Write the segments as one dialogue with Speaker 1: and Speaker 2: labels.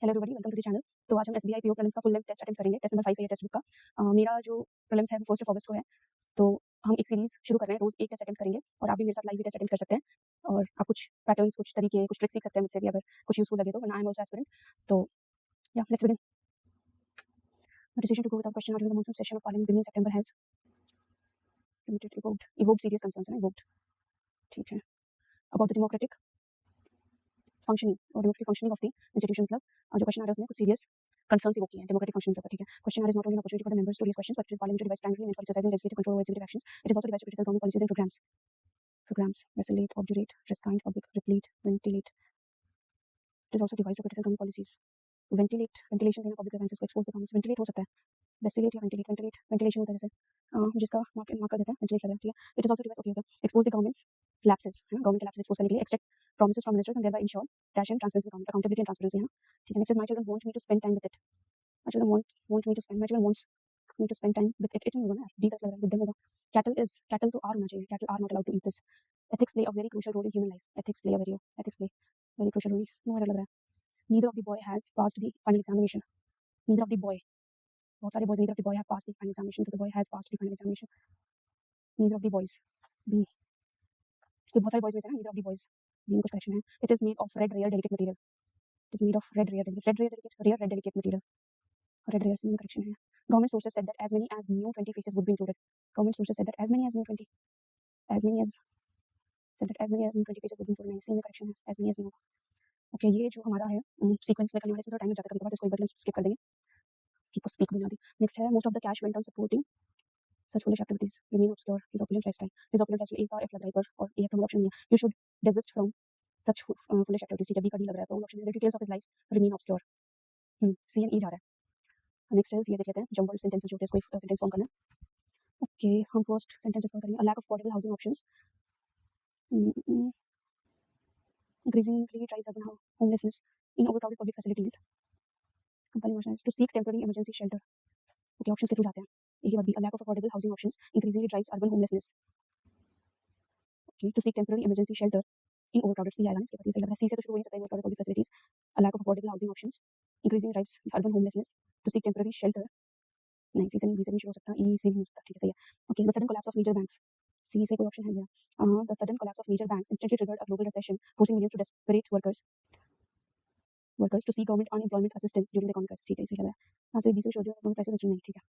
Speaker 1: Hello everybody, welcome to the channel. तो आज हम एसबीआई पीओ प्रीलिम्स का फुल लेंथ टेस्ट अटेंड करेंगे। टेस्ट नंबर 5 है ये टेक्स्ट बुक का। मेरा जो प्रीलिम्स है वो 1 अगस्त को है। तो हम एक सीरीज शुरू कर रहे हैं, रोज एक टेस्ट अटेंड करेंगे और आप भी मेरे साथ लाइव टेस्ट अटेंड कर सकते हैं और आप कुछ पैटर्न्स, कुछ तरीके, कुछ ट्रिक्स सीख सकते हैं मुझसे भी अगर कुछ यूजफुल लगे तो। वरना आई एम आल्सो एस्पिरेंट। तो या let's begin. The decision to go without question during the monsoon session of Parliament beginning September has evoked serious concerns. Evoked, ठीक है, about the democratic functioning और democratic functioning of the institution. मतलब जो question आ रहा है उसमें कुछ serious concerns evoke किए हैं डेमोक्रेटिक फंक्शनिंग के ऊपर, ठीक है। Question is not only an opportunity for the members to raise questions but it is parliamentary device primary meant for exercising legislative control over executive actions. It is also devised to criticize government policies and programs vacillate, obdurate, restrain, public, replete, ventilate. It is also devised to criticize government policies. Ventilation देना public grievances को expose the governments. Ventilate हो सकता है, vacillate या ventilate, ventilation होता है जैसे जिसका मार्क कर देता है, ventilate लगा, ठीक है. It is also devised, okay होगा, expose the government's lapses, है ना, government lapses expose करने के लिए, extract promises from ministers and thereby ensure dash and transparency, accountability and transparency, है ना, ठीक है. Next is my children want me to spend time with it. My children want me to spend, my children wants me to spend time with it. नहीं होगा ना, D तक लग रहा है, with them होगा. Cattle तो आर होना चाहिए, cattle are not allowed to eat this. Ethics play a very crucial role in human life. Ethics play very crucial role. No लग रहा है. Neither of the boy has passed the final examination. Neither of the boy, बहुत सारे boys, neither of the boy have passed the final examination. So the boy has passed the final examination. Neither of the boys, B. तो बहुत सारे boys में से ना, neither of the boys, B में कुछ correction है. It is made of red rare delicate material. It is made of red rare delicate material. Red rare C में correction है. Government sources said that as many as new 20 faces would be included. Government sources said that as many as new 20 faces would be included. नहीं, C में correction है, as many as new. Okay, ये जो हमारा है sequence में करने वाले, इसमें थोड़ा टाइम लग जाता है कभी-कभार, तो इसको एक बार स्किप कर देंगे. स्पीक बुनियादी. नेक्स्ट है most of the cash went on supporting such foolish activities remain obscure. His opulent lifestyle. A का F लग रहा है पर और A तो ऑप्शन नहीं है. You should desist from such foolish activities. ठीक है, B का D लग रहा है तो ऑप्शन है. The details of his life remain obscure. C and E जा रहा है. नेक्स्ट है ये देख लेते हैं, जंबल सेंटेंसेस जो होते हैं, इसको सेंटेंस फॉर्म करना है. ओके, हम फर्स्ट सेंटेंस इसका करेंगे. A lack of affordable housing options increasingly drives urban homelessness in overcrowded public facilities. Compelling motion to seek temporary emergency shelter. Okay, options के थ्रू जाते हैं. यही बात भी. A lack of affordable housing options increasingly drives urban homelessness. Okay, to seek temporary emergency shelter in overcrowded. C आएगा ना इसके बाद, ये लग रहा है. C से तो शुरू हो ही सकता है, overcrowded public facilities. A lack of affordable housing options increasingly drives urban homelessness. To seek temporary shelter. नहीं, C से नहीं, B से नहीं शुरू हो सकता, E से भी नहीं हो सकता, ठीक है, सही है. Okay, the sudden collapse of major banks. C से कोई ऑप्शन है क्या? The sudden collapse of major banks instantly triggered a global recession, forcing millions to desperate workers to seek government unemployment assistance during the economic crisis. ठीक है, सही लग रहा है. हाँ, so B से शुरू हो गया, crisis नहीं, ठीक है.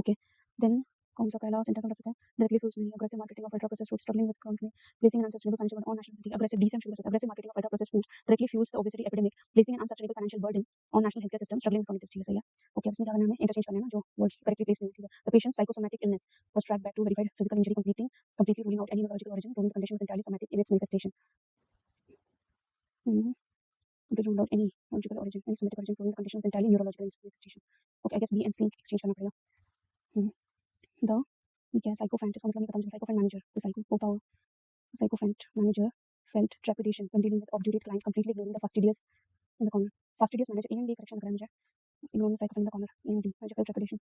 Speaker 1: Okay, then कौन सा पहला सेंटेंस हम रख सकते हैं? Directly fuels नहीं, aggressive marketing of ultra processed foods, struggling with chronic placing an unsustainable financial burden on national health. Aggressive D से हम शुरू कर सकते हैं. Aggressive marketing of ultra processed foods directly fuels the obesity epidemic, placing an unsustainable financial burden on national healthcare system, struggling with chronic disease. सही है. Okay, अब इसमें क्या करना है हमें? इंटरचेंज करना है ना, जो वर्ड्स करेक्टली प्लेस नहीं है, ठीक है. The patient's psychosomatic illness was tracked back to verified physical injury, completely ruling out any neurological origin, proving the condition was entirely somatic in its manifestation. Completely ruled out any neurological origin, any somatic origin, proving the condition was entirely neurological in its manifestation. Okay, I guess B and C exchange करना पड़ेगा. The ये क्या है? Sycophant, इसका मतलब नहीं पता मुझे. साइकोफेंट मैनेजर, तो साइको होता हो. Sycophant manager felt trepidation when dealing with obdurate client, completely ignoring the fastidious in the corner. Fastidious manager, A and D correction करना है मुझे. Ignoring the psychophant in the corner, A and D. Manager felt trepidation.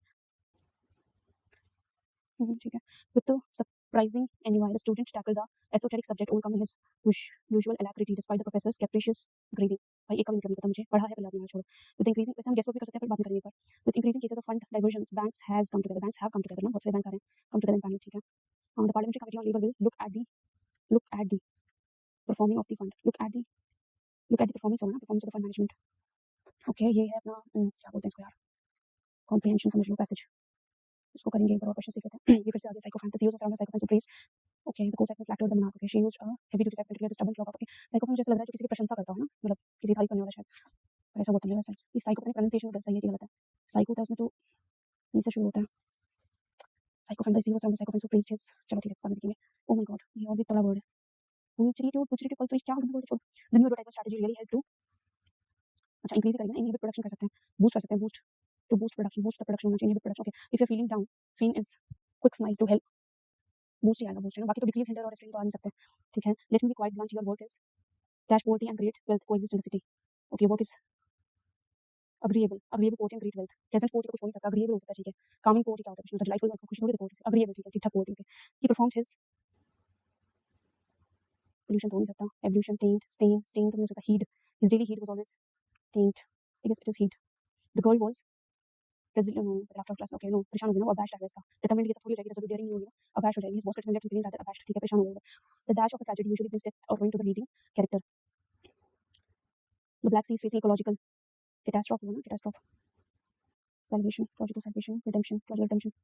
Speaker 1: ठीक है. With the surprising ennui, the student tackled the esoteric subject, overcoming his usual alacrity despite the professor's capricious grading. भाई एक का भी मतलब नहीं पता मुझे, पढ़ा है पहले आपने, छोड़ो. With increasing, वैसे हम guess work भी कर सकते हैं, फिर बाद में करेंगे एक बार. With increasing cases of fund diversions, banks have come together ना, बहुत सारे banks आ रहे हैं, come together in panel, ठीक है. The parliamentary committee on labor will look at the performing of the fund. Look at the performance of the fund management. Okay, ये है अपना क्या बोलते हैं इसको यार, comprehension समझ लो, passage. इसको करेंगे एक बार और क्वेश्चन सीख लेते हैं. ये फिर से आ गया sycophant. The CEOs of surrounded psychophants who praised. Okay, the co-psychophant flattered the monarch. Okay, she used a heavy duty psychophant to clear the stubborn clog up. Okay, psychophant जैसे लग रहा है जो किसी की प्रशंसा करता हो ना, मतलब किसी तारीफ करने वाला शायद, पर ऐसा होता नहीं है. वैसे इस साइको का प्रोनाउंसिएशन सही है कि गलत है? साइको होता है उसमें तो ई से शुरू होता है. Sycophant, the CEOs of surrounded psychophants who praised his. चलो ठीक है, बाद में देखेंगे. Oh my god, ये और भी बड़ा वर्ड है. Punctuative, क्या वर्ड छोड़. The new advertisement strategy really helped to. अच्छा, इंक्रीज करेंगे, इनहिबिट प्रोडक्शन कर सकते हैं, बूस्ट कर सकते हैं, boost production, boost the production होना चाहिए, inhibit production. Okay, if you're feeling down, feign is quick smile to help. Boost ही आएगा, बूस्ट है ना, बाकी तो डिक्रीज, हिंडर और रेस्ट्रेन तो आ नहीं सकते, ठीक है. Let me be quite blunt, your work is dash poverty and great wealth coexist in the city. Okay, work is agreeable poverty and great wealth. Pleasant poverty को कुछ हो नहीं सकता, agreeable हो सकता है, ठीक है. calming poverty क्या होता है, कुछ मतलब delightful कुछ नहीं होता poverty से. agreeable, ठीक है, ठीक ठाक poverty. Okay, he performed his pollution तो हो नहीं सकता, evolution, taint, stain तो नहीं हो सकता, heed, his daily heed was always taint, I guess it is heat. The girl was after class okay no परेशान हो गई ना वो abashed आ गया इसका determined ये सब थोड़ी हो जाएगी रेजोल्यूट डेयरिंग नहीं होगी ना abashed हो जाएगी his boss gets left feeling rather abashed ठीक है परेशान हो गया the dash of a tragedy usually brings death or ruin to the leading character the black sea is facing ecological catastrophe catastrophe salvation logical salvation redemption logical redemption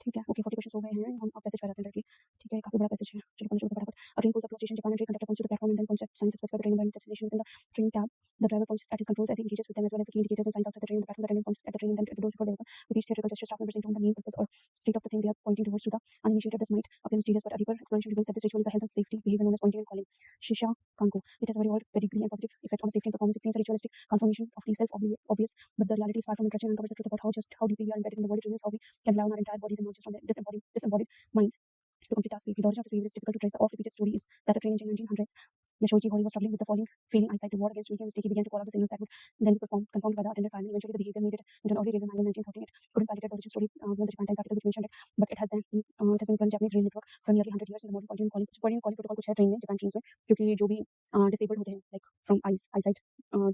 Speaker 1: ठीक है okay 40 question हो गए हैं हम अब पैसेज पर आते हैं डायरेक्टली ठीक है काफी बड़ा पैसेज है चलो पढ़ो फटाफट a train pulls up to a station Japan and train conductor points to the platform and then points at signs specified by the train number and destination within the train cab the driver points at his controls as he engages with them as well as the key indicators and signs outside the train on the platform the attendant points at the train and then at the doors before they open with each theatrical gesture staff members intone the main purpose or state of the thing they are pointing towards to the uninitiated this might appear mysterious but a deeper explanation reveals that this ritual is a health and safety behavior known as pointing and calling Shisha Kanko it has a very old pedigree and positive effect on the safety and performance it seems a ritualistic confirmation of the self-obvious but the reality is far from interesting and uncovers the truth about how deeply we are embedded in the world it reveals how we can rely on our entire bodies and not just on the disembodied minds to complete tasks safely. The origin of the behavior is difficult to trace. The oft-repeated story is that a train engine in 1900s, Yashoichi Hori was struggling with the failing eyesight to ward against making a mistake. He began to call out the signals that would then be confirmed by the attendant fireman. Eventually, the behavior made it into an early railway manual in 1913. It couldn't validate the origin story beyond the Japan Times article, which mentioned it, but it has been employed in Japanese rail network for nearly 100 years. In the modern pointing and calling protocol कुछ है train में Japan train में क्योंकि जो भी disabled होते हैं like from eyesight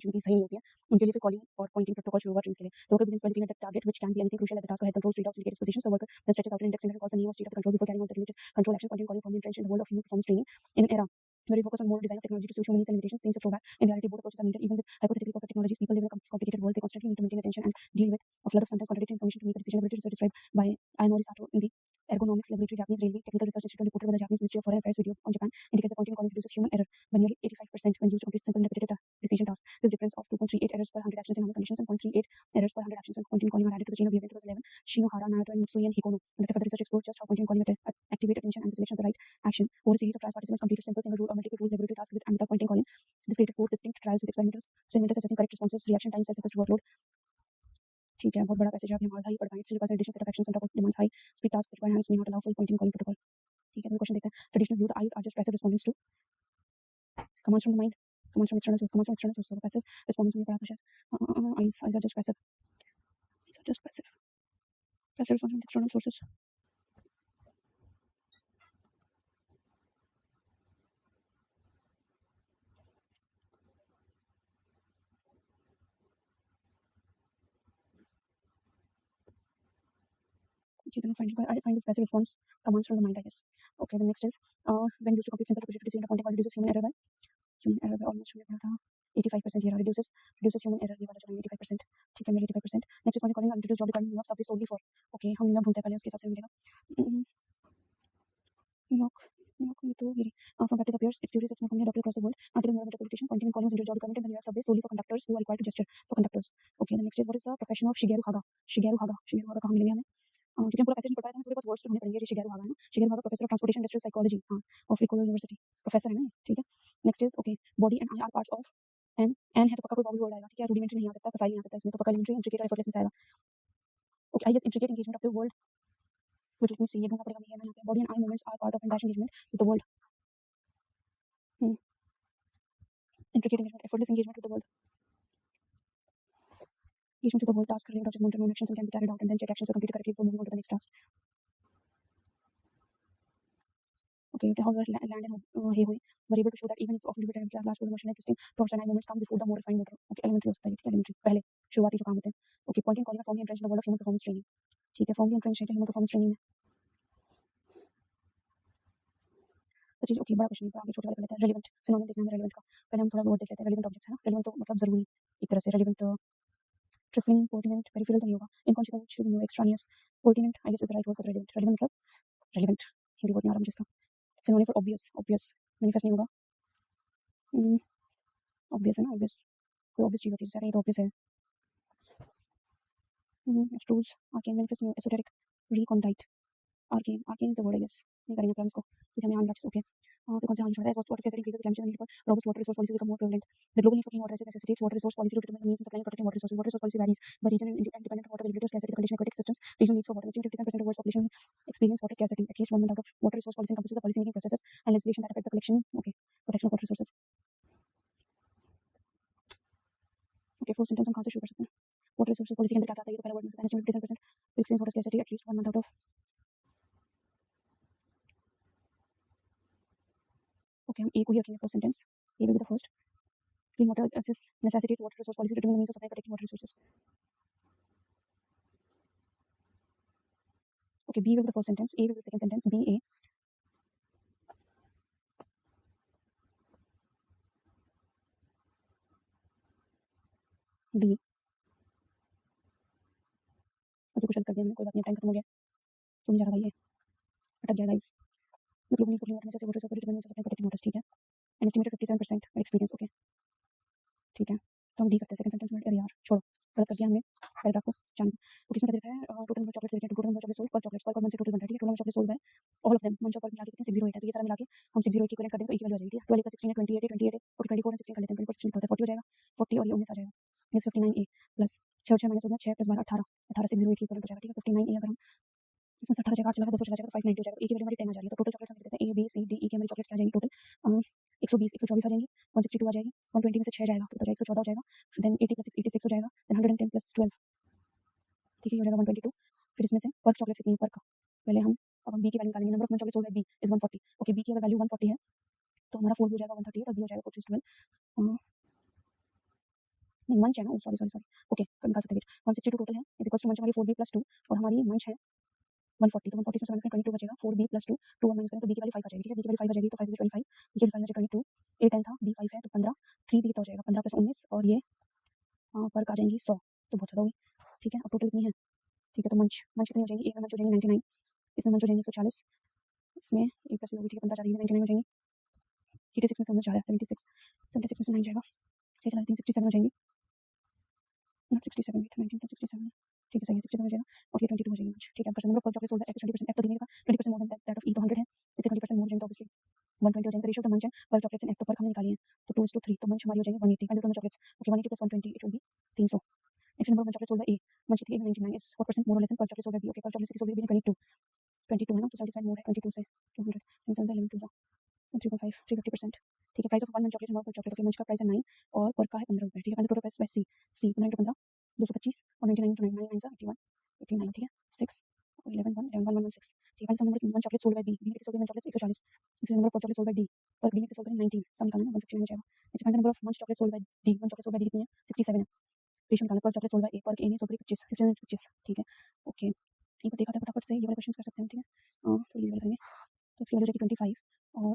Speaker 1: जिनकी सही नहीं होती है उनके लिए फिर कॉलिंग और पॉइंटिंग प्रोटोकॉल शुरू हुआ ट्रेन के लिए तो okay begins by looking at the target which can be anything crucial at the task or head controls read out indicators position so worker then stretches out an index finger and calls the name or state of the control before carrying out the related control action pointing calling firmly entrenched in the world of human performance training in an era where we focus on more design of technology to suit human needs and limitations seems a throwback. In reality, both approaches are needed. Even with hypothetically perfect technologies, people live in a complicated world. They constantly need to maintain attention and deal with a flood of sometimes contradictory information to make a decision. Ability research described by Ainori Sato in the Ergonomics Laboratory Japanese Railway Technical Research Institute reported by the Japanese Ministry of Foreign Affairs video on Japan indicates that pointing and calling reduces human error by nearly 85% when used to complete simple and repetitive decision tasks. This difference of 2.38 errors per 100 actions in normal conditions and 0.38 errors per 100 actions when pointing and calling are added to the chain of behavior in 2011. Shinohara, Naoto, and Mutsui and Hikono conducted further research explored just how pointing and calling activate attention and the selection of the right action. Over a series of trials, participants completed simple single rule or multiple rule laboratory tasks with and without pointing and calling. This created 4 distinct trials with experimenters assessing correct responses, reaction time, self-assessed workload. ठीक है बहुत बड़ा passage है अभी हमारा ही पढ़ पाएंगे सिर्फ addition set of actions on top of demands high speed task that hands may not allow full pointing calling protocol ठीक है तो क्वेश्चन देखते हैं traditional view the eyes are just passive responders to commands from the mind commands from external source so passive respondents में पढ़ा था शायद eyes are just passive response from external sources you can find it I find this passive response commands from the mind I guess okay the next is when used to complete simple repetitive decision pointing reduces human error by almost हमने पढ़ा था 85% here reduces human error ये वाला जो 85% ठीक है मेरे 85% next is pointing calling until job regarding New York subway solely for okay हम न्यूयॉर्क ढूंढते हैं पहले उसके हिसाब से मिलेगा न्यूयॉर्क में तो गिरी from practice appears it's curious it's more commonly adopted across the world until the New York metropolitan pointing and calling is job requirement in the New York subway solely for conductors who are required to gesture for conductors okay the next is what is the profession of Shigeru Haga कहाँ मिलेंगे हमें क्योंकि हम पूरा passage नहीं पढ़ पाए थे थोड़े बहुत वर्ड्स तो ढूंढने पड़ेंगे ये शिगेरू हागा है ना Shigeru Haga professor of transportation industrial psychology हाँ ऑफ रिकोलो यूनिवर्सिटी प्रोफेसर है ना ठीक है next is okay body and eye are parts of an है तो पक्का कोई वॉवल वर्ड आएगा ठीक है रूडिमेंटरी नहीं आ सकता फसाइल नहीं आ सकता इसमें तो पक्का एलिमेंट्री इंट्रिकेट और एफर्टलेस में आएगा okay I guess intricate engagement of the world which let me see ये ढूंढना पड़ेगा मुझे यहाँ पे body and eye movements are part of and dash engagement with the world intricate engagement effortless engagement with the world engagement with the world task related to known actions and can be carried out and then check actions are completed correctly before moving on to the next task okay however land and hey were able to show that even if often repeated class for the motion interesting torsion and movements come before the more refined motor okay elementary हो सकता है ठीक है elementary पहले शुरुआती जो काम होते हैं okay pointing calling a firmly entrenched in the world of human performance training ठीक है firmly entrenched है human performance training में तो चीज ओके बड़ा क्वेश्चन है आगे छोटे वाले लेते हैं रेलेवेंट सिनोनिम देखना है रेलेवेंट का पहले हम थोड़ा वर्ड देख लेते हैं रेलेवेंट ऑब्जेक्ट्स है ना रेलेवेंट तो मतलब जरूरी एक तरह से रेलेवेंट trifling pertinent peripheral तो नहीं होगा inconsequential नहीं होगा extraneous pertinent I guess is the right word for relevant मतलब relevant हिंदी वर्ड नहीं आ रहा मुझे इसका synonym for obvious manifest नहीं होगा obvious है ना obvious कोई obvious चीज होती है जैसे ये तो obvious है abstruse arcane manifest नहीं esoteric recondite arcane is the word I guess नहीं करेंगे प्लान इसको क्योंकि हमें यहाँ ऑब्जेक्ट्स ओके फिर कौन से हानि छोड़ा है water scarcity increases the climate change need for robust water resource policies become more prevalent the global need for clean water necessitates water resource policy to determine the means and supplying protecting water resources water resource policy varies by region and dependent on water availability or scarcity condition aquatic systems regional needs for water estimated 57% of world's population experience water scarcity at least 1 month out of water resource policy encompasses the policy making processes and legislation that affect the collection okay protection of water resources okay full sentence हम कहाँ से शुरू कर सकते हैं water resources policy के अंदर क्या आता है ये तो पहला वर्ड में से estimated 57% will experience water scarcity at least 1 month out of okay हम ए को ही रखेंगे first sentence A will be the first Clean water access necessitates water resource policy to determine the means of supply and protecting water resources. Okay, B will be the first sentence, A will be the second sentence, B, A. D. Okay, कुछ गलत कर दिया मैंने, कोई बात नहीं, time खत्म हो गया, तो नहीं जा रहा भाई, ये अटक गया guys. The global need for clean water necessary water resource to determine means of supply and protecting waters, ठीक है, an estimated 57% by experience, okay ठीक है, तो हम डी करते हैं सेकंड सेंटेंस में। अरे यार छोड़ो, गलत कर दिया हमने पैराग्राफ को, जान दो। तो किसमें क्या लिखा है, टोटल नंबर चॉकलेट्स लिखे हैं, टोटल नंबर चॉकलेट सोल्ड पर चॉकलेट्स पर मंथ से टोटल बनता है, ठीक है, टोटल नंबर चॉकलेट सोल्ड है ऑल ऑफ देम मंथ पर मिला के कितने 608 है, तो ये सारा मिला के हम 608 की इक्विवेलेंट कर दें तो एक वैल्यू आ जाएगी, ठीक है, 12 + 16 है 28 है 28 है, ओके 24 और 16 कर लेते हैं, 24 16 होता है 40 हो जाएगा, 40 और ये 19 आ जाएगा, ये 59A प्लस 6 6 माइनस 6 + 12 18 18 608 की इक्विवेलेंट हो जाएगा, ठीक है, 59A अगर हम इसमें 18 जगह 8 चला गया 10 चला जाएगा तो 590 हो जाएगा, ए की वैल्यू हमारी 10 आ जा रही है, तो टोटल चॉकलेट्स हम लिख देते हैं A B C D E की हमारी चॉकलेट्स क्या आ जाएंगी टोटल 120 124 आ जाएंगी, 162 आ जाएगी, 120 में से 6 जाएगा तो 114 हो जाएगा, देन 80 + 6 86 हो जाएगा, देन 110 + 12 ठीक है, ये हो जाएगा 122, फिर इसमें से पर्क चॉकलेट्स कितनी है पर्क, पहले हम अब हम बी की वैल्यू निकालेंगे, number of month chocolates sold by B is 140, okay B की अगर वैल्यू 140 है तो हमारा 4 भी हो जाएगा 138 और बी हो जाएगा 4 12 नहीं मंच है ना, सॉरी सॉरी सॉरी, ओके निकाल सकते हैं, 162 टोटल है इज इक्वल्स टू मंच हमारी 4b + 2 और हमारी मंच है 140, तो 140 में से माइनस करें 22 बचेगा, 4b + 2 2 और माइनस करें तो b की वैल्यू 5 आ जाएगी, ठीक है, b की वैल्यू 5 आ जाएगी तो 5 से 25, b की वैल्यू 5 22, a 10 था b 5 है तो 15, 3b कितना हो जाएगा 15 + 19 और ये पर आ जाएंगी 100, तो बहुत ज़्यादा होगी, ठीक है, अब टोटल कितनी है, ठीक है, तो मंच मंच कितनी हो जाएंगी, एक में मंच हो जाएंगी 99, इसमें मंच हो जाएंगी 140, इसमें एक प्लस होगी, ठीक है 15 जा रही है 99 हो जाएंगी, 86 में से जा रहा है 76 76 में से 9 जाएगा, 6 चला 3 67 हो जाएंगी, नॉट 67 वेट 19 + 67 ठीक है सही है 67 हो जाएगा और ये 22 हो जाएगी मंच, ठीक है, percent number of chocolate sold bye F 20%, F तो देने का 20% more than that of E तो 100 है, इससे 20% मोर जाएंगे तो ऑब्वियसली 120 हो जाएगा, रेशियो ऑफ द मंच एंड पर चॉकलेट्स इन F तो पर हमने निकाली है तो 2:3 तो मंच हमारी हो जाएगी 180 and total chocolates okay 180 + 120 it will be 300, next number of chocolate sold bye A मंच थी 99 इज 4% मोर और लेस देन पर chocolate sold bye B, okay पर चॉकलेट्स की सोल्ड बाय B 22 है ना, तो 77 मोर है 22 से 200 7 11 2 3.5 350%, ठीक है, price of one month chocolate number पर चॉकलेट, ओके मंच का प्राइस है 9 और पर का है 15 रुपए, ठीक है, total price by C C 15 × 15 225 और 99 × 9 9 9 81 89 ठीक है 6 11 1 11 1 1 6 ठीक है, number one chocolate sold by B B ने सोल्ड बाय चॉकलेट्स 140, इसलिए number of chocolate sold by D पर डी ने सोल्ड बाय 19 सम निकालना 159 हो जाएगा, इससे find the number of month chocolate sold by D one chocolate sold by D कितनी है 67 है, रेशियो निकालना पर चॉकलेट सोल्ड बाय ए पर ए ने सोल्ड बाय 25 25 ठीक है, ओके ये पर देखा था फटाफट से ये वाले क्वेश्चंस कर सकते हैं, ठीक है तो ये वाले करेंगे, तो इसकी वैल्यू हो जाएगी 25 और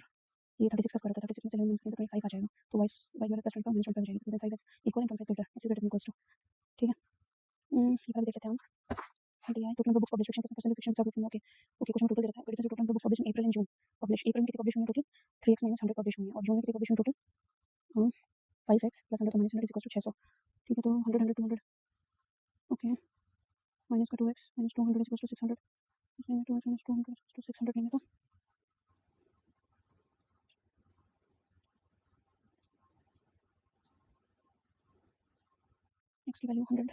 Speaker 1: ये 36 का स्क्वायर होता है 36 में से 11 माइनस करें तो 25 आ जाएगा, तो y y वाला प्लस 25 माइनस 25 हो जाएगी, तो 25 is equal and 25 greater its greater equals to ठीक है, ये वाला देख लेते हैं हम दिया है total number books publish fiction percent fiction सब total okay okay question total दे रखा है, difference total number books publish in April and June publish April में कितनी पब्लिश हुई है टोटल 3x - 100 पब्लिश हुई है और जून में कितनी पब्लिश हुई टोटल 5x + 100 तो -100 इज इक्वल टू 600 ठीक है, तो 100 100 200 ओके माइनस का 2x - 200 इज इक्वल टू 600 इसमें 2x - 200 इज इक्वल टू 600 लेंगे तो x की वैल्यू 100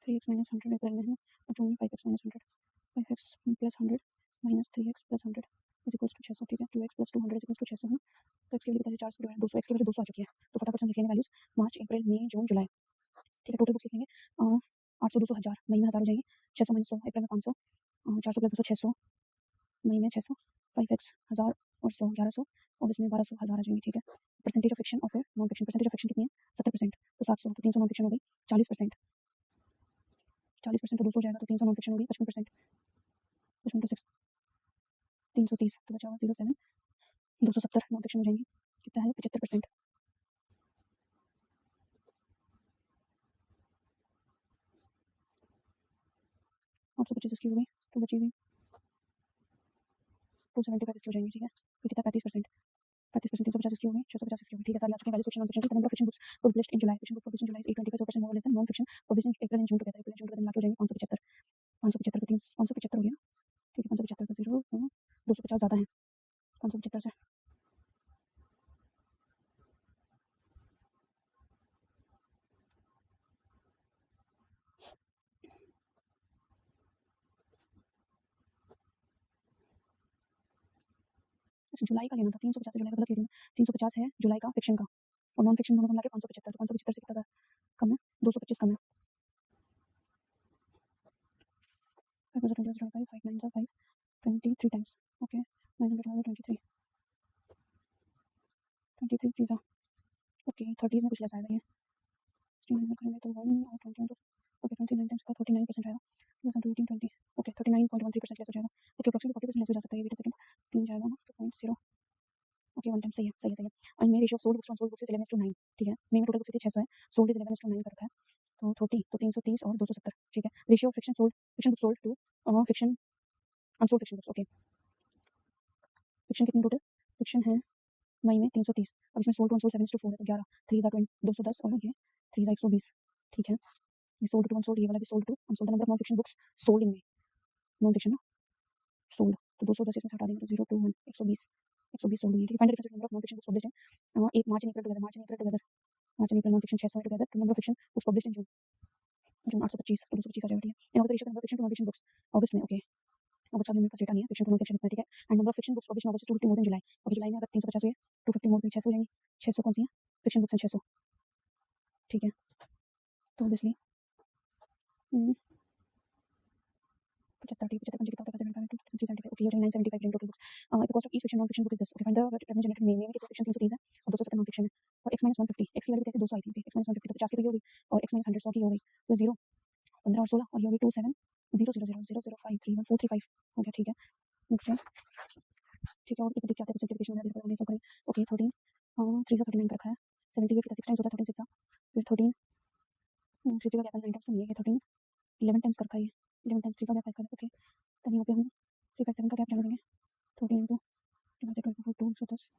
Speaker 1: 3x - 100 अप्रैल में है और जून में 5x - 100 5x + 100 - 3x + 100 is equal to 600 ठीक है, 2x + 200 इज इक्वल टू 600 है, तो x की वैल्यू कितनी 400 200 x की वैल्यू 200 आ चुकी है, तो फटाफट से हम लिख लेंगे वैल्यूज मार्च अप्रैल मई जून जुलाई, ठीक है, टोटल बुक्स लिखेंगे 800 200 1000 मई में 1000 हो जाएगी, 600 - 100 अप्रैल में 500 400 + 200 600 मई में 600 5x 1000 और 100 1100 और इसमें 1200 1000 आ जाएंगे, ठीक है, परसेंटेज ऑफ फिक्शन और फिर non fiction, percentage of fiction कितनी है 70%, तो 700 तो 300 नॉन फिक्शन हो गई 40% 40% तो 200 हो जाएगा, तो 300 नॉन फिक्शन हो गई 55% 55 तो 6 330 तो बचा हुआ 07 270 नॉन फिक्शन हो जाएंगी, कितना है 75%, 825 इसकी हो गई तो बची हुई 275 इसकी हो जाएंगी, ठीक है, तो कितना 35% 35% 350 इसकी हो गई 650 इसकी हो गई, ठीक है, सारी लास्ट में वैल्यूज फिक्शन नॉन फिक्शन की, number of fiction books published in July, fiction book published in July 825% more less than non fiction published in April and June together, April and June together मिला के हो जाएंगे 575 575 तो 575 हो गया, ठीक है, 575 का 0 250 ज़्यादा है 575 से जुलाई का लेना था 350 जुलाई का गलत ले रही हूँ, 350 है जुलाई का फिक्शन का और नॉन फिक्शन दोनों को मिला के 575, तो 575 से कितना कम है 225 कम है 5 5 9 5 23 टाइम्स ओके 900 23 23 3 ओके 30s में कुछ लेस आएगा ये 16 करेंगे तो 1 और 21 तो ओके 29 टाइम्स का 39% आएगा 20 ओके 39.13% लेस हो जाएगा ओके अप्रॉक्सिमेटली 40% लेस हो जा सकता है वेट अ सेकंड 3 जाएगा ना तो 0 ओके 1 टाइम सही है एंड मेरे ratio of sold books to unsold books is 11:9 ठीक है मेरे टोटल बुक्स 600 है सोल्ड इज 11:9 कर रखा है तो 30 तो 330 और 270 ठीक है ratio of fiction book sold to fiction unsold fiction books okay fiction कितनी टोटल फिक्शन है मई में 330 अब इसमें सोल्ड टू अनसोल्ड 7:4 है तो 11 3 210 और ये 3 120 ठीक है ये सोल्ड टू अनसोल्ड ये वाला भी sold to unsold number of non fiction books sold in में नॉन फिक्शन ना सोल्ड तो 210 इसमें से हटा देंगे तो 0 2 1 120 सोल्ड हुई ठीक है find the difference number of non fiction books published in एक March and April together non fiction 600 together to number of fiction books published in June 825 तो 225 आ जाएगा ठीक है in of the ratio number of fiction to non fiction books August में okay अगस्त का भी मेरे पास डेटा नहीं है फिक्शन टू नॉन फिक्शन इतना ठीक है and number of fiction books published in August 250 more than July okay July में अगर 350 हुई 250 मोर पे 600 हो जाएंगी 600 कौन सी है फिक्शन बुक्स हैं 600 ठीक है तो ऑब्वियसली 75 75 कितना होता है 375 ओके ये 975 total books the cost of each fiction non fiction book is this okay find the revenue generated में कितना फिक्शन 330 है और 270 नॉन फिक्शन है और x 150 x की वैल्यू कितनी 200 आई थी x 150 तो 50 की तो होगी और x 100 100 की हो गई तो 0 15 और 16 और ये होगी 27 0 0 0 0 0 5 3 1 4 3 5 हो गया ठीक है नेक्स्ट है ठीक है और ये क्या आता है सिंपलीफिकेशन में देखो नहीं सब करें ओके 13 3 39 का रखा है 78 का 6 टाइम्स होता है 13 6 फिर 13 3 का क्या 9 टाइम्स तो नहीं है 13 11 टाइम्स का रखा है 11 टाइम्स 3 का क्या 5 का ओके तब यहाँ पे हम 357 का गैप जाने देंगे 13 इंटू डिवाइडेड बाय 2 110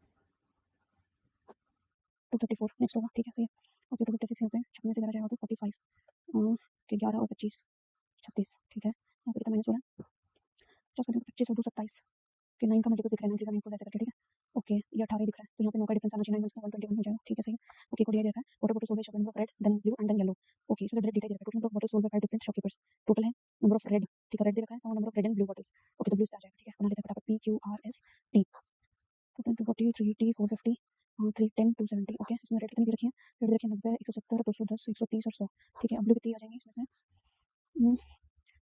Speaker 1: 234 नेक्स्ट होगा ठीक है सही है ओके 256 यहाँ पे 56 से 11 जाएगा तो 45 ठीक 11 और 25 36 ठीक है यहाँ पे कितना माइनस हो रहा है 50 का 25 और 2 27 ओके 9 का मल्टीपल दिख रहा है 9 9 ऐसे करके ठीक है ओके ये 18 दिख रहा है तो यहाँ पे 9 का डिफरेंस आना चाहिए 9 का 121 हो जाएगा ठीक है सही है ओके कोड ये दिया है water bottle sold by number of red then blue and then yellow okay इसमें डायरेक्ट डेटा दिया है total number of bottle sold by 5 different shopkeepers total है नंबर ऑफ रेड ठीक है रेड दे रखा है sum number of red and blue bottles okay तो ब्लू से आ जाएगा ठीक है बना लेते हैं फटाफट PQRS T total 240 3T 450 310 270 okay इसमें रेट कितनी दे रखी है रेट दे रखी है 90 170 210 130 और 100 ठीक है अब ब्लू कितनी आ जाएंगी इसमें से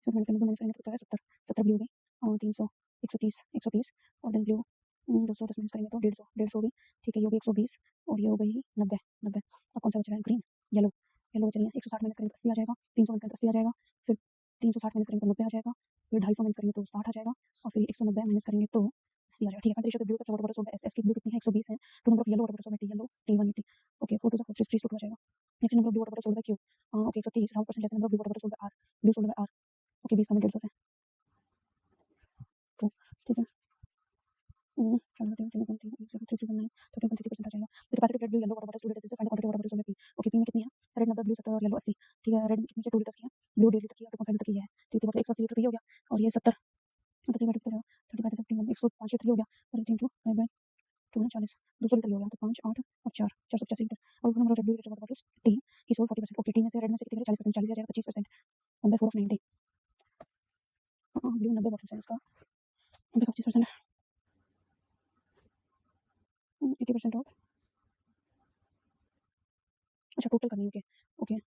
Speaker 1: इसमें माइनस करने तो 70 70 ब्लू हो गई और 300 130 और देन ब्लू 210 माइनस करेंगे तो 150 हो गई ठीक है ये हो गई 120 और ये हो गई 90 90 अब कौन सा बच रहा है ग्रीन येलो येलो बच रही है 160 माइनस करेंगे तो 80 आ जाएगा 300 माइनस करेंगे तो 80 आ जाएगा फिर 360 माइनस करेंगे तो 90 आ जाएगा फिर 250 माइनस करेंगे तो 60 आ जाएगा और फिर 190 माइनस करेंगे तो 80 आ जाएगा ठीक है रेशियो ब्लू का वाटर बॉटल सोल्ड एस की ब्लू कितनी है 120 है to number of yellow water bottle sold yellow T180 okay 4 2 4 3 2 आ जाएगा next number of blue water bottle sold by Q okay 130 7% less number of blue water bottle sold by R blue sold by R okay 20 का में 150 से तो ठीक है चलो 13.3 13.3% आ जाएगा the capacity red blue yellow water bottle sold at find the quantity water bottle sold by P okay P में कितनी है रेड 90 ब्लू 70 और येलो 80 ठीक है रेड कितनी है 2 लीटर की है ब्लू 1.5 लीटर की है 2.5 लीटर की है ठीक है मतलब 180 लीटर की हो गया और ये 70 35 लीटर 35 105 लीटर हो गया और 3 टू 5 बाय 240 200 लीटर हो गया तो 5 8 और 4 485 लीटर और number of red blue water bottles T he sold 40% okay T में से रेड में से कितने 40% 40 आ जाएगा 25% 1 by 4 of 90 ब्लू 90 बॉटल्स है इसका 1 by 25% 80% ऑफ अच्छा टोटल करनी है ओके ओके ये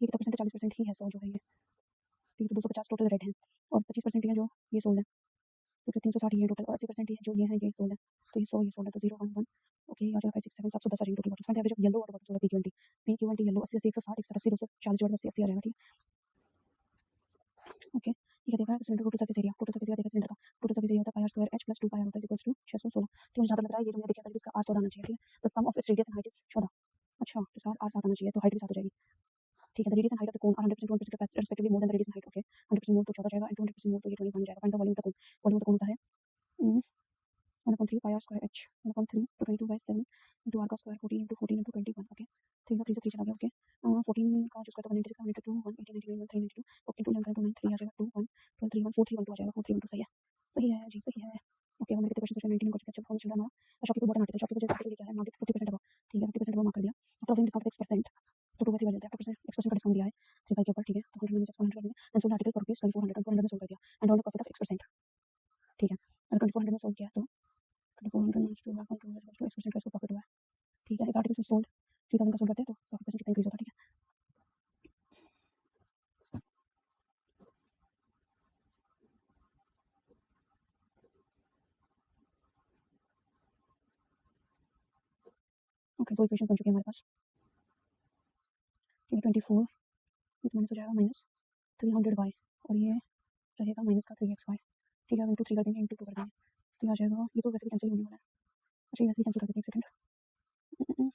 Speaker 1: कितना परसेंट 40% ही है 100 जो है ये ठीक है तो 250 टोटल रेड है और 25% ही है जो ये सोल्ड है तो फिर 360 ही है टोटल और 80% ही है जो ये है ये सोल्ड है तो ये 100 ये सोल्ड है तो 0 1 1 ओके आ जाएगा 5 6 7 710 आ जाएंगे total bottles find average of yellow water bottles होगा P20 येलो 80 80 160 180 240 80 80 आ जाएगा ठीक है ओके ये क्या देख रहा है सिलेंडर टोटल सरफेस एरिया देखा सिलेंडर का टोटल सरफेस एरिया होता है pi r square h plus 2 pi r होता है इक्वल्स टू 616 तो मुझे ज्यादा लग रहा है ये जो मैंने देखा था इसका r 14 आना चाहिए ठीक है the sum of its radius and height is 14 अच्छा तो इसका r 7 आना चाहिए तो हाइट भी 7 हो जाएगी ठीक है the radius and height of the cone are 100% 1% capacity respectively more than the radius and height okay 100% more तो 14 जाएगा एंड 200% मोर तो ये 21 जाएगा find the volume of the कोन होता है 1/3 pi r square h 1/3 to 22 by 7 into r का square 14 into 14 into 21 okay 3 से 3 चला गया ओके 14 का जो स्क्वायर तो 196 192 180 99 192 ओके 2 11 293 आ जाएगा 2 1 12 3 1 4 3 1 2 आ जाएगा 4 3 1 2 सही है जी सही है ओके हमने कितने क्वेश्चन 19 क्वेश्चन अच्छा फॉर्म चल रहा हमारा शॉकी पे बटन आते थे शॉकी पे जो कैटेगरी क्या है मार्केट 50% अब ठीक है 50% वो मार्क कर दिया आफ्टर ऑफिंग डिस्काउंट x% तो 2 by 3 बन जाता है 50% का डिस्काउंट दिया है 3 बाई के ऊपर ठीक है तो 100 minus 100 and sold article for rupees 2400 और 400 में सोल्ड कर दिया and on profit of x% ठीक है अगर 2400 में सोल्ड किया तो 2400 minus 2 by 2 is equals to x% का इसको प्रॉफिट हुआ है ठीक है इस आर्टिकल से सोल्ड 3000 का सोल्ड करते हैं तो प्रॉफिट परसेंट कितना इंक्रीज होता है ठीक है ओके दो इक्वेशन बन चुके हैं हमारे पास ठीक है 24 ये तो माइनस हो जाएगा -300y और ये रहेगा माइनस का 3xy। ठीक है, अब इंटू 3 कर देंगे, इंटू 2 कर देंगे तो ये आ जाएगा। ये तो वैसे भी कैंसिल होने वाला है। अच्छा ये वैसे भी कैंसिल कर देते हैं, एक सेकंड।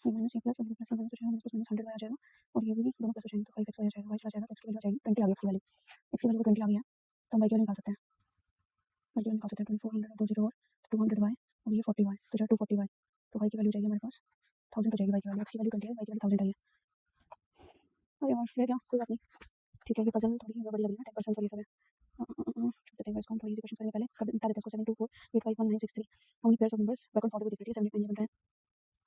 Speaker 1: ये माइनस ये प्लस और ये प्लस माइनस हो जाएगा, माइनस प्लस माइनस 100y आ जाएगा और ये भी दोनों प्लस हो जाएंगे तो 5xy आ जाएगा। y चला जाएगा तो x की वैल्यू आ जाएगी 20 आ गई, x की वैल्यू 20 आ गई है तो हम y की वैल्यू निकाल सकते हैं। y की वैल्यू निकाल सकते हैं 2400 और 2 0 और 200y और ये 40y तो जो 240y तो y की वैल्यू जाएगी हमारे पास 1000 हो जाएगी। y की वैल्यू, x की वैल्यू 20 है, y की वैल्यू 1000 आई है। अरे यार फिर क्या, कोई बात नहीं। ठीक है, ये पजल थोड़ी हमें बड़ी लग रही है, 10% और ये सब है। छोड़ देते हैं इसको, हम थोड़ी इजी क्वेश्चन करेंगे पहले। कर निपटा देते हैं इसको। 724 851 963 how many pairs of numbers back on 40 with equality 7 8 9 बन रहा है।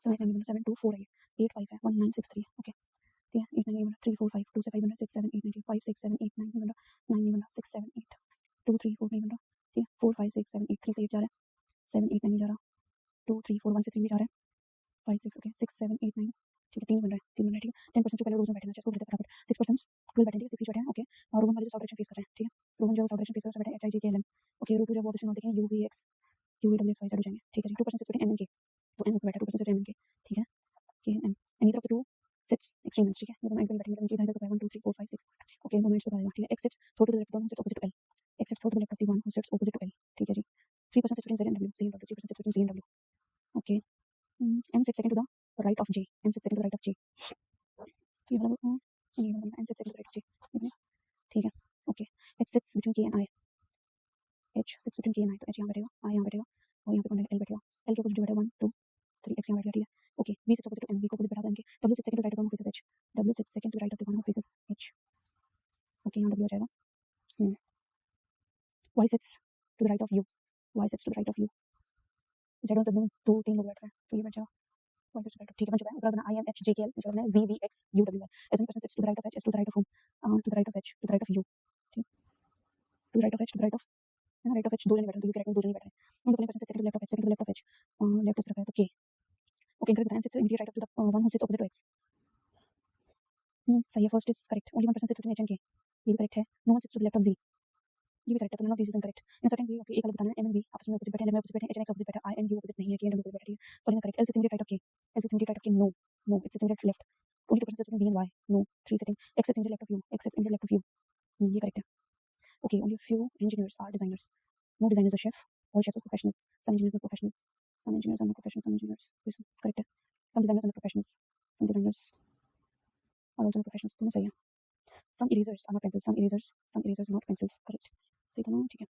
Speaker 1: 7 8 9 बन रहा है, 7 2 4 है, 8 5 है, 1 9 6 3 ओके। ठीक है 8 9 बन रहा 3 4 5 2 से 5 बन रहा 6 7 8 9 5 6 7 8 9 बन रहा 9 नहीं बन रहा 6 7 8 2 3 4 नहीं बन रहा। ठीक है 4 5 6 7 8 3 से 8 जा रहा है, 7 8 9 जा रहा, 2 3 4 1 से 3 भी जा रहा है, 5 6 ओके 6 7 8 9 ठीक है 3 बन रहा है, 3 बन रहा है। ठीक है 10% जो पहले रोज में बैठे ना, इसको बोलते हैं फटाफट 6% विल बैठे, ठीक है 6 बैठे हैं ओके। और रोहन वाले जो सॉल्ट डायरेक्शन फेस कर रहे हैं, ठीक है रोहन जो सॉल्ट डायरेक्शन फेस कर रहे हैं H I G K L M okay. Root जब ऑब्वियसली नोट देखेंगे U V X U V W X Y Z हो जाएंगे। ठीक है जी 2% 6 एम एन के तो एम ऊपर बैठा 2% एम एन के। ठीक है K M any of the two sits extreme ends. ठीक है ये दोनों एंड पे बैठेंगे मतलब इनके इधर तो 1 2 3 4 5 6 ओके दोनों एंड्स पे आएगा। ठीक है एक्स सिट्स थोड़ा टू द लेफ्ट, दोनों sits opposite to L, X sits थोड़ा to the left of the one who sits opposite to L. ठीक है जी 3% 6 Z and W C and W 3% 6 G and W okay. M sits second to the right of J, M sits second to the right of J. तो ये वाला ये वाला M sits second to the right of जे। ठीक है okay. H sits between के and I, H sits between के and I तो एच यहाँ बैठेगा, आई यहाँ बैठेगा और यहाँ पे कौन है एल बैठेगा। एल के अपोजिट जो बैठा 1 2 3 एक्स यहाँ बैठ गया। ठीक है okay. V sits opposite to M, V को अपोजिट बैठा था इनके। W sits second to right of the one who faces H, W sits second to right of the one who faces H okay यहाँ डब्ल्यू आ जाएगा। Y sits to the right of U, Y sits to the right of U, Z और W दो तीन लोग बैठ रहे हैं तो ये बैठ जाएगा Y sits to the right of. ठीक है बन चुका है। ऊपर बना आई एम एच जे के एल, नीचे बना G V X U W Y. As many person sits to the right of H as to the right of home, to the right of H to the right of U. ठीक to the right of H to the right of है ना, right of H दो जने बैठ रहे हैं तो you के राइट में दो जने बैठ रहे हैं। हम तो person second to left of H, second to left of H left इस तरफ है तो के ओके। इनका बताएं sits immediate right of the one who sits opposite to X. सही है, first is correct. Only one person sits between H and K, ये भी करेक्ट है। No one sits to the left of G, ये भी correct है। तो none of this is incorrect in certain way okay. एक अलग बताना है एम एंड बी आपस में ऑपोजिट बैठे हैं, एल में ऑपोजिट बैठे हैं, एच एंड एक्स ऑपोजिट बैठा है, आई एंड यू ऑपोजिट नहीं है, के एंड डब्ल्यू ऑपोजिट बैठे हैं। Sorry incorrect. L sits immediate right of K, L sits immediate right of K no no it's sits immediate left. Only two person sits between B and Y no 3 sitting. X sits immediate left of U, X sits immediate left of U ये correct है okay. Only few engineers are designers, no designer is a chef, all chefs are professional, some engineers are professional, some engineers are not professional, some engineers correct है, some designers are not professionals, some designers are also not professionals दोनों सही है। some erasers are not pencils, some erasers are not pencils correct सही दोनों ठीक है।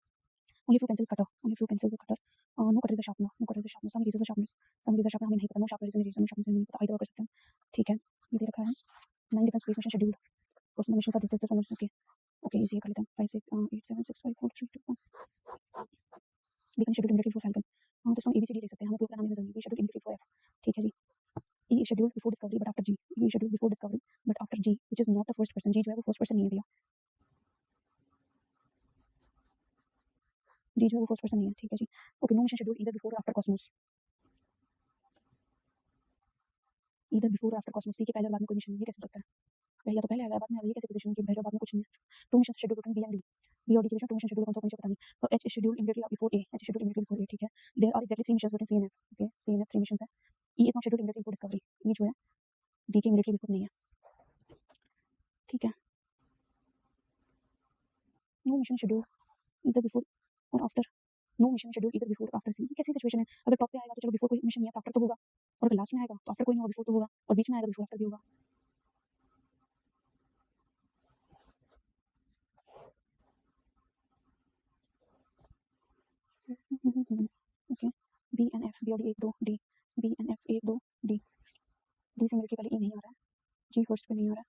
Speaker 1: only few pencils cutter, only few pencils are cutter, no cutter is a sharpener, no cutter is a sharpener, some erasers are sharpeners, some erasers sharpener हमें नहीं पता, no sharpener is an eraser, no sharpener is नहीं पता, either कर सकते हैं ठीक है। ये दे रखा है 9 different space mission scheduled, person the missions are this one okay okay easy कर लेते हैं 5 6 8 7 6 5 4 3 2 1 beacon scheduled immediately before Falcon। हाँ तो इसको हम ABCD ले सकते हैं, हमें ग्रुप का नाम लेना जरूरी है। scheduled immediately before F ठीक है जी। E is scheduled before discovery but after G, E is scheduled before discovery but after G which is not the first person, G जो है वो first person नहीं है भैया, G जो है वो first person नहीं है ठीक है जी okay. No mission scheduled either before or after Cosmos, either before or after Cosmos, C के पहले और बाद में कोई मिशन, ये कैसे हो सकता है, पहले तो पहले आएगा बाद में आएगा, ये कैसे पोजीशन की पहले और बाद में कुछ नहीं है। Two mission schedule between B and D, B और डी के बीच में टू मिशन शेड्यूल कौन सा पता नहीं। और H is schedule immediately before A, H is schedule immediately before A ठीक है। There are exactly 3 missions between C and F okay, C and F 3 missions है। E is not schedule immediately before discovery, ये जो है D के immediately before नहीं है ठीक है। No mission schedule either before or after, no mission schedule either before after C, कैसी सिचुएशन है। अगर टॉप पे आएगा तो चलो बिफोर कोई मिशन नहीं है, आफ्टर तो होगा, और अगर लास्ट में आएगा तो आफ्टर कोई नहीं होगा, बिफोर तो होगा, और बीच में आएगा बिफोर आफ्टर भी होगा। Okay B and F, B और D 1 2 D, B and F 1 2 D, D से मिलके पहले ई नहीं आ रहा है, जी फर्स्ट पे नहीं आ रहा है,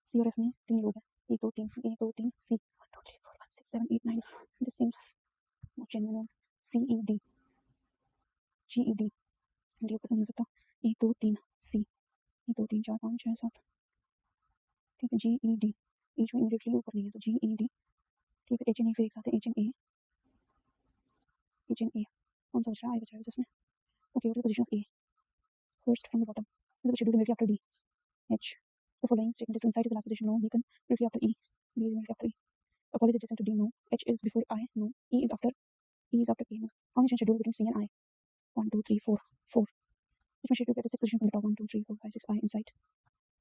Speaker 1: सी और एफ में 3 लोग हैं 1 2 3 1 2 3 C 1 2 3 4 5 6 7 8 9 this seems not genuine. C E D, G E D, D ऊपर तो नहीं हो सकता, 1 2 3 सी 1 2 3 4 5 6 7 ठीक है। जी ई डी, ई जो इमीडिएटली ऊपर नहीं है तो जी ई डी ठीक है। एच एन ए फिर एक साथ है, H N A, H N A कौन सा बच रहा है, आई बच रहा है इसमें okay. What is the position of A first from the bottom, the schedule immediately after D, H the following statement is to inside is the last position, no beacon immediately after E, B is immediately after E, apology adjacent to D no, H is before I no, E is after A no। How many schedule between C and I? 1 2 3 4 4, which one schedule get the 6 position from the top, 1 2 3 4 5 6 I inside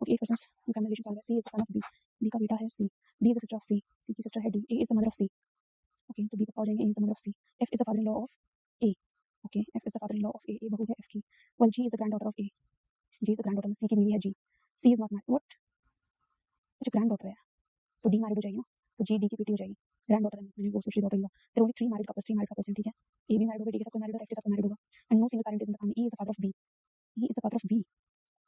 Speaker 1: Okay, 8% in family relation. C is the son of B. B का बेटा है C. D is the sister of C. C की sister है D. A is the mother of C. Okay, तो B पापा हो जाएंगे. A is the mother of C. F is the father-in-law of A. Okay, F is the father-in-law of A. A बहू है F की. Well, G is the granddaughter of A. G is the granddaughter. C की बीवी है G. C is not married. What? अच्छा granddaughter है. तो D married हो जाएगी ना. तो G D की बेटी हो जाएगी. Granddaughter है. मैंने वो सोच ली daughter-in-law. There are only three married couples हैं. ठीक है. A भी married होगा. D के साथ कोई married होगा. F के साथ कोई married होगा. And no single parent is in the family. E is the father of B. E is the father of B.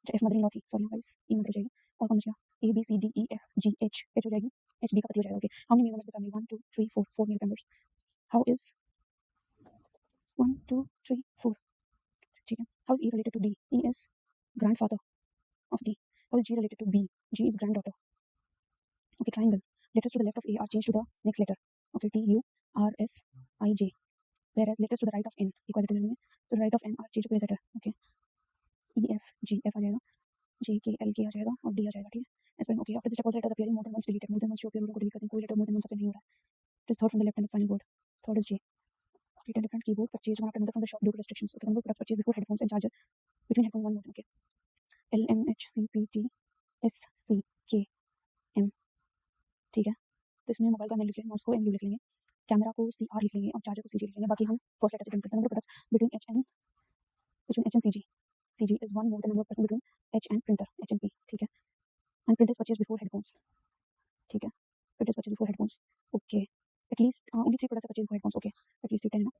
Speaker 1: अच्छा F mother-in-law थी. Sorry guys. E mother हो जाएगी. और कौन बचा? A B C D E F G H. H हो जाएगी. H D का पति हो जाएगा. Okay. How many male members of the family? 1 2 3 4. 4 male members. How is 1 2 3 4? ठीक है. How is E related to D? E is grandfather of D. How is G related to B? G is granddaughter. Okay, triangle. Letters to the left of A are changed to the next letter. Okay, T U R S I J. Whereas letters to the right of N, equality लेंगे. To the right of N are changed to this letter. Okay. E F G F आ जाएगा. J K L K आ जाएगा और D आ जाएगा. ठीक है. As well, okay. After this step, all the letters appearing more than once deleted. More than once जो appear उनको delete करते हैं. कोई letter more than once appear नहीं हो रहा है. It is third from the left and the final word. Third is J. Okay, 10 different keyboard purchased one after another from the shop due to restrictions. Okay, number of products purchased before headphones and charger. Between headphones, one more. Okay. L M H C P T S C K M. ठीक है. तो इसमें mobile का M लिख लेंगे, mouse को M you लिख लेंगे, कैमरा को सी आर लिख लेंगे और चार्जर को सी जी लिख लेंगे. बाकी हम फर्स्ट लेटर से प्रिंट करते हैं. Number products between H and C G is one more than number percent between H and printer H and P. ठीक है. And printers purchase before headphones. ठीक है. Printers purchase before headphones. Okay. At least only 3 products purchase before headphones. Okay. At least 10 है ना.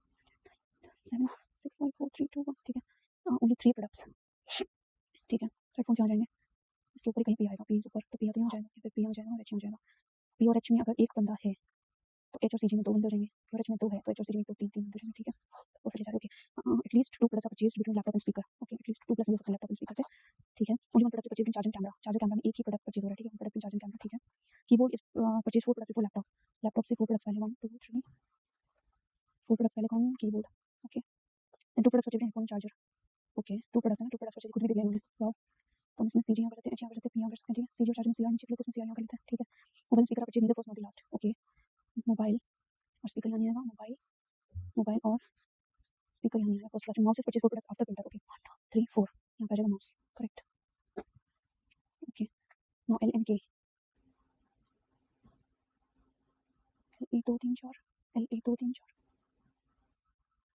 Speaker 1: 7 6 5 4 3 2 1. ठीक है. Only 3 products. ठीक है. हेडफोन्स यहाँ जाएंगे. इसके ऊपर कहीं पे आएगा. पी ऊपर तो पी यहाँ जाएगा. फिर पी यहाँ जाएगा और एच यहाँ जाएगा. पी और एच में अगर एक बंदा है तो एच और सी जी में 2 बंदे हो जाएंगे. पी और एच में 2 है तो एच और सी जी में 3 बंदे हो जाएंगे. ठीक है. तो फिर जा रहे. Okay. At least 2 products are purchased between laptop and speaker. Okay. At least 2 plus भी हो सकता है लैपटॉप एंड स्पीकर पे. ठीक है. Only 1 product purchased between charger camera. Charger camera में एक ही प्रोडक्ट परचेज हो रहा है. ठीक है. Product charger camera. ठीक है. Keyboard is purchase 4 products before laptop. Laptop से 4 प्रोडक्ट्स पहले 1 2 3 4 प्रोडक्ट्स पहले कौन? Keyboard. Okay. Then 2 products purchased headphone charger. Okay. 2 products है ना. 2 प्रोडक्ट्स परचेज खुद भी दिए उन्होंने. वाओ. तो हम इसमें सी जी यहाँ कर लेते हैं, एच यहाँ कर लेते हैं, पी यहाँ कर सकते हैं. ठीक है. सी जी और चार्जर में सी आर नीचे इसमें सी आर यहाँ कर लेते हैं. ठीक है. Mobile speaker purchase neither first not the last. Okay. Mobile और स्पीकर यहाँ नहीं आएगा. मोबाइल और स्पीकर यहाँ नहीं आएगा. फर्स्ट क्लास में mouse is purchase 4 products after printer. Okay. 1 2 3 4 यहाँ पे आ जाएगा mouse. Correct. Okay. Now L and के. एल 1 2 3 4 एल 1 2 3 4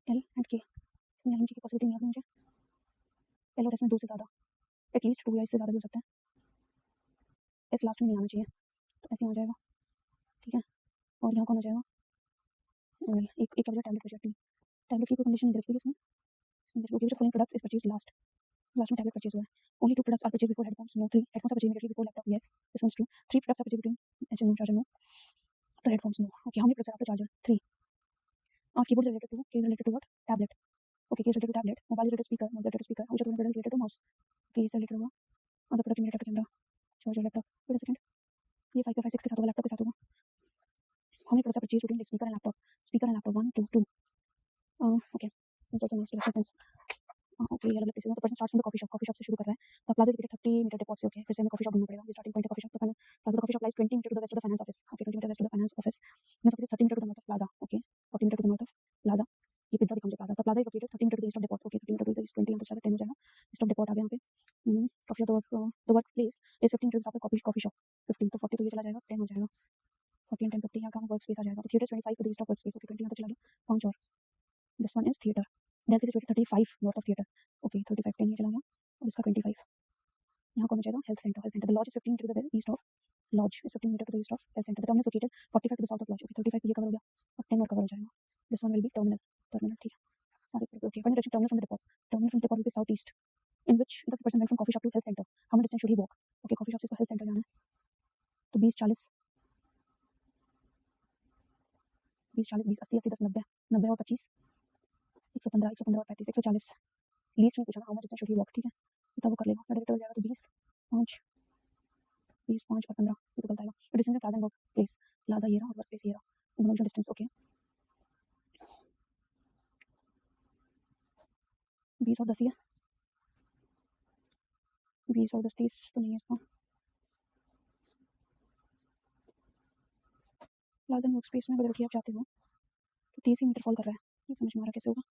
Speaker 1: एल एंड के. इसमें एल एंड के की पॉसिबिलिटी नहीं आ रही मुझे. एल और एस में 2 से ज़्यादा. एटलीस्ट 2 या इससे ज़्यादा भी हो सकता है. एस लास्ट में नहीं आना चाहिए तो ऐसे आ जाएगा. ठीक है. और यहाँ कौन आ जाएगा? एक एक वजह टैबलेट बचा. टैबलेट की कोई कंडीशन नहीं रखी इसमें. Okay. Following products is purchase last में टैबलेट परचेज हुआ है. Only 2 products are purchase before headphones. No 3 headphones are purchase immediately before laptop. Yes this one is true. 3 products are purchase between H no charger no. After headphones no. Okay. How many products are after charger? 3. Keyboard related to K related to what? Tablet. Okay. K related to tablet. Mobile related speaker. Mobile related speaker. Which are related to mouse. Okay. ये related होगा. Other product immediate after camera charger laptop. Wait a second. ये 5 5 6 के साथ होगा. Laptop के साथ होगा. How many products are purchase between speaker and laptop. Speaker and laptop 1 2 2. Okay. Since also mouse related sense. Okay. ये अलग प्लेस है. तो person starts from the coffee shop से शुरू कर रहा है. The plaza is 30 meter depot से. ओके. फिर से हमें कॉफी शॉप ढूंढना पड़ेगा. ये स्टार्टिंग पॉइंट है कॉफी शॉप. तो पहले plaza coffee shop lies 20 metre to the west of the finance office. Okay. 20 metre west of the finance office. Finance office is 30 metre to the north of plaza. Okay. 40 metre to the north of plaza. ये pizza दिखा मुझे plaza. The plaza is located 30 metre to the east of depot. Okay. 30 metre to the east 20 यहाँ पे 10 हो जाएगा. East of depot आ गया यहाँ पे. Coffee shop the work place is 15 metre south of coffee shop. 15 तो 40 तो ये चला जाएगा. 10 हो जाएगा. 40 and 10 50 यहाँ का वर्क स्पेस आ जाएगा. तो theatre 25 to the east of work space. Okay. 20 यहाँ तक चला गया. 5 और this one is theatre. That is situated 35 north of theatre. Okay. 35 10 ये चला गया और इसका 25 यहाँ कौन हो जाएगा? Health centre. The lodge is 15 metre to the east of lodge is 15 metre to the east of health centre. The terminal is located 45 to the south of lodge. Okay. 35 ये कवर हो गया और 10 और कवर हो जाएगा. This one will be terminal. ठीक है. सारे okay. Final direction terminal from the depot. Terminal from depot will be south east in which the person went from coffee shop to health center. How many distance should he walk? Okay. Coffee shop से इसको health centre जाना है तो 20 40 20 40 20 80 80 10 90 90 और 25 115 115 और 35 140. Least नहीं पूछा ना. How much distance should he walk. ठीक है. तब वो कर लेगा. डायरेक्ट हो जाएगा तो 20 5 20 5 और 15 ये तो गलत आएगा. तो distance plaza and work place. Plaza ये रहा और वर्क प्लेस ये रहा. दोनों का डिस्टेंस. ओके. 20 और 10 ही है. 20 और 10 30 तो नहीं है इसका. प्लाजा एंड वर्क स्पेस में अगर आप चाहते हो तो 30 ही मीटर फॉल कर रहा है. ये समझ में आ रहा कैसे होगा.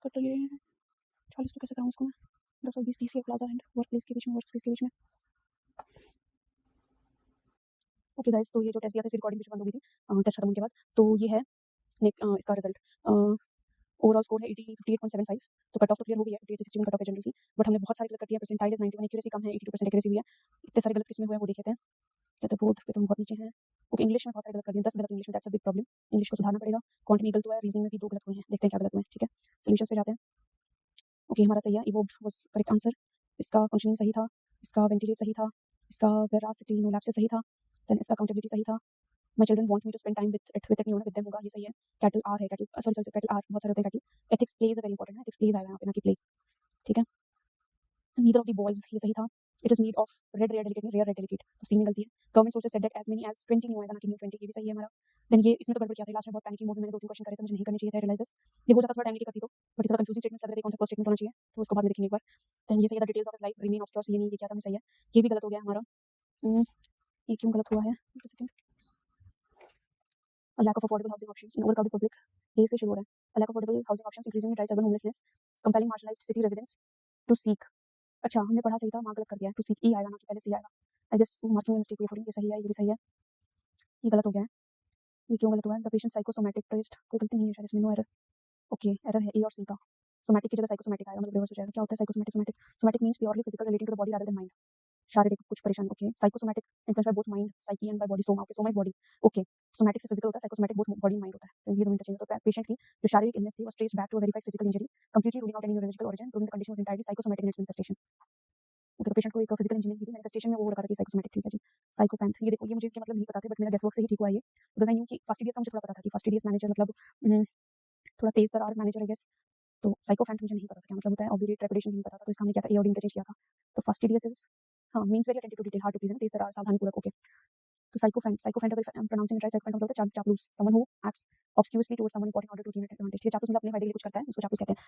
Speaker 1: तो ये 40 तो कैसे कराऊँ इसको मैं. 10 और 20 30 है प्लाजा एंड वर्क प्लेस के बीच में वर्क स्पेस के बीच में. ओके गाइस, तो ये जो टेस्ट दिया था इसकी रिकॉर्डिंग बंद हो गई थी टेस्ट खत्म होने के बाद। तो ये है इसका रिजल्ट। ओवरऑल स्कोर है 58.75। तो कट ऑफ तो क्लियर हो गई है, 58 से 61 कट ऑफ है जनरल की, बट हमने बहुत सारी गलत कर दिया। परसेंटाइल इज 91, एक्यूरेसी कम है, 82% एक्यूरेसी हुई है। इतने सारे गलत किसमें हुए हैं वो देख लेते हैं। कहते बोर्ड पे तो हम बहुत नीचे हैं। ओके, इंग्लिश में बहुत सारे गलत कर दिए, 10 गलत इंग्लिश में, that's a big problem. English को सुधारना पड़ेगा। क्वांट में गलत हुआ है, रीजनिंग में भी 2 गलत हुए हैं, देखते हैं क्या गलत हुए हैं। ठीक है, सॉल्यूशंस पे जाते हैं। ओके, हमारा सही है, इवोक्ड वाज करेक्ट आंसर। इसका फंक्शनिंग सही था, इसका वेंटिलेट सही था, इसका वेरासिटी नो लैप्स सही था, देन इसका अकाउंटेबिलिटी सही था। My children want me to spend time with it नहीं होना, विद देम होगा, ये सही है। कैटल आर है, cattle sorry sorry cattle are बहुत सारे होते हैं cattle. Ethics play is very important है, एथिक्स प्लेज आएगा यहाँ पे ना कि प्ले। ठीक है, नीदर ऑफ द बॉयज, ये सही था। It is need of red rare delicate, rare red delicate, तो सी में गलती है। Government sources said that as many as 20 new आएगा ना कि न्यू 20, ये भी सही है हमारा। देन ये इसमें तो गड़बड़ किया था लास्ट में, बहुत पैनिकिंग मोड में मैंने 2-3 क्वेश्चन करे थे, मुझे नहीं करने चाहिए थे, रियलाइज दिस। ये हो जाता थोड़ा टाइम लेके करती तो, बट ये थोड़ा कंफ्यूजिंग स्टेटमेंट्स लग रहे थे, कौन सा फर्स्ट स्टेटमेंट होना चाहिए, तो उसको बाद में देखेंगे एक बार। देन ये सही था, details of life remain obscure, ये नहीं, ये क्या था, मैं सही है। ये भी गलत हो गया हमारा। ये क्यों गलत हुआ है, एक second. A lack of affordable housing options in overcrowded public, ये से शुरू हो रहा है। A lack of affordable housing options increasingly drives urban homelessness, compelling marginalized city residents to seek। अच्छा, हमने पढ़ा सही था, वहाँ गलत कर दिया है। टू सीक ई आएगा ना कि पहले सी आएगा। आई गेस मार्किंग में मिस्टेक हुई थोड़ी, ये सही है, ये भी सही है। ये गलत हो गया है, ये क्यों गलत हुआ है। द पेशेंट साइकोसोमैटिक टेस्ट, कोई गलती नहीं है शायद इसमें, नो एरर। ओके, एरर है ए और सी का। सोमैटिक की जगह साइकोसोमैटिक आएगा, मतलब रिवर्स हो जाएगा। क्या होता है psychosomatic? Somatic somatic means purely physical relating to the body rather than mind, शारीरिक कुछ परेशानी। Okay, psychosomatic influence by both mind psyche and by body soma. Okay, soma is body. Okay, somatic से physical होता है, psychosomatic both body mind होता है, तो ये दोनों इंटरचेंज होता है। पेशेंट की जो शारीरिक इलनेस थी was traced back to a verified physical injury, completely ruling out any neurological origin, proving the condition was entirely psychosomatic in its manifestation. Okay, तो पेशेंट को एक फिजिकल इंजीनियरिंग की थी, मैनिफेस्टेशन में वो लगा था कि साइकोसोमैटिक। ठीक है जी। साइकोपैथ, ये देखो, ये मुझे क्या मतलब नहीं पता थे, बट मेरा गेस वर्क से ही ठीक हुआ ये, बिकॉज़ आई न्यू कि फास्टिडियस का मुझे थोड़ा पता था कि फास्टिडियस मैनेजर मतलब थोड़ा तेज तर्रार मैनेजर आई गेस। तो साइकोपैथ मुझे नहीं पता था क्या मतलब होता है, ऑब्यूरेट ट्रेपिडेशन नहीं पता था, तो इसका हमने क्या था, ए और डी इंटरचेंज किया था। तो फास्टिडियस इज हाँ means very attentive to detail, hard to please, तेज तर्रार, सावधानीपूर्वक। ओके, तो साइकोफैंट अगर प्रोनाउंसिंग राइट, साइकोफैंट मतलब होता है चापलूस, someone who acts obsequiously towards someone important order to gain advantage. ठीक है, चापलूस मतलब अपने फायदे के लिए कुछ करता है, उसको चापलूस कहते हैं,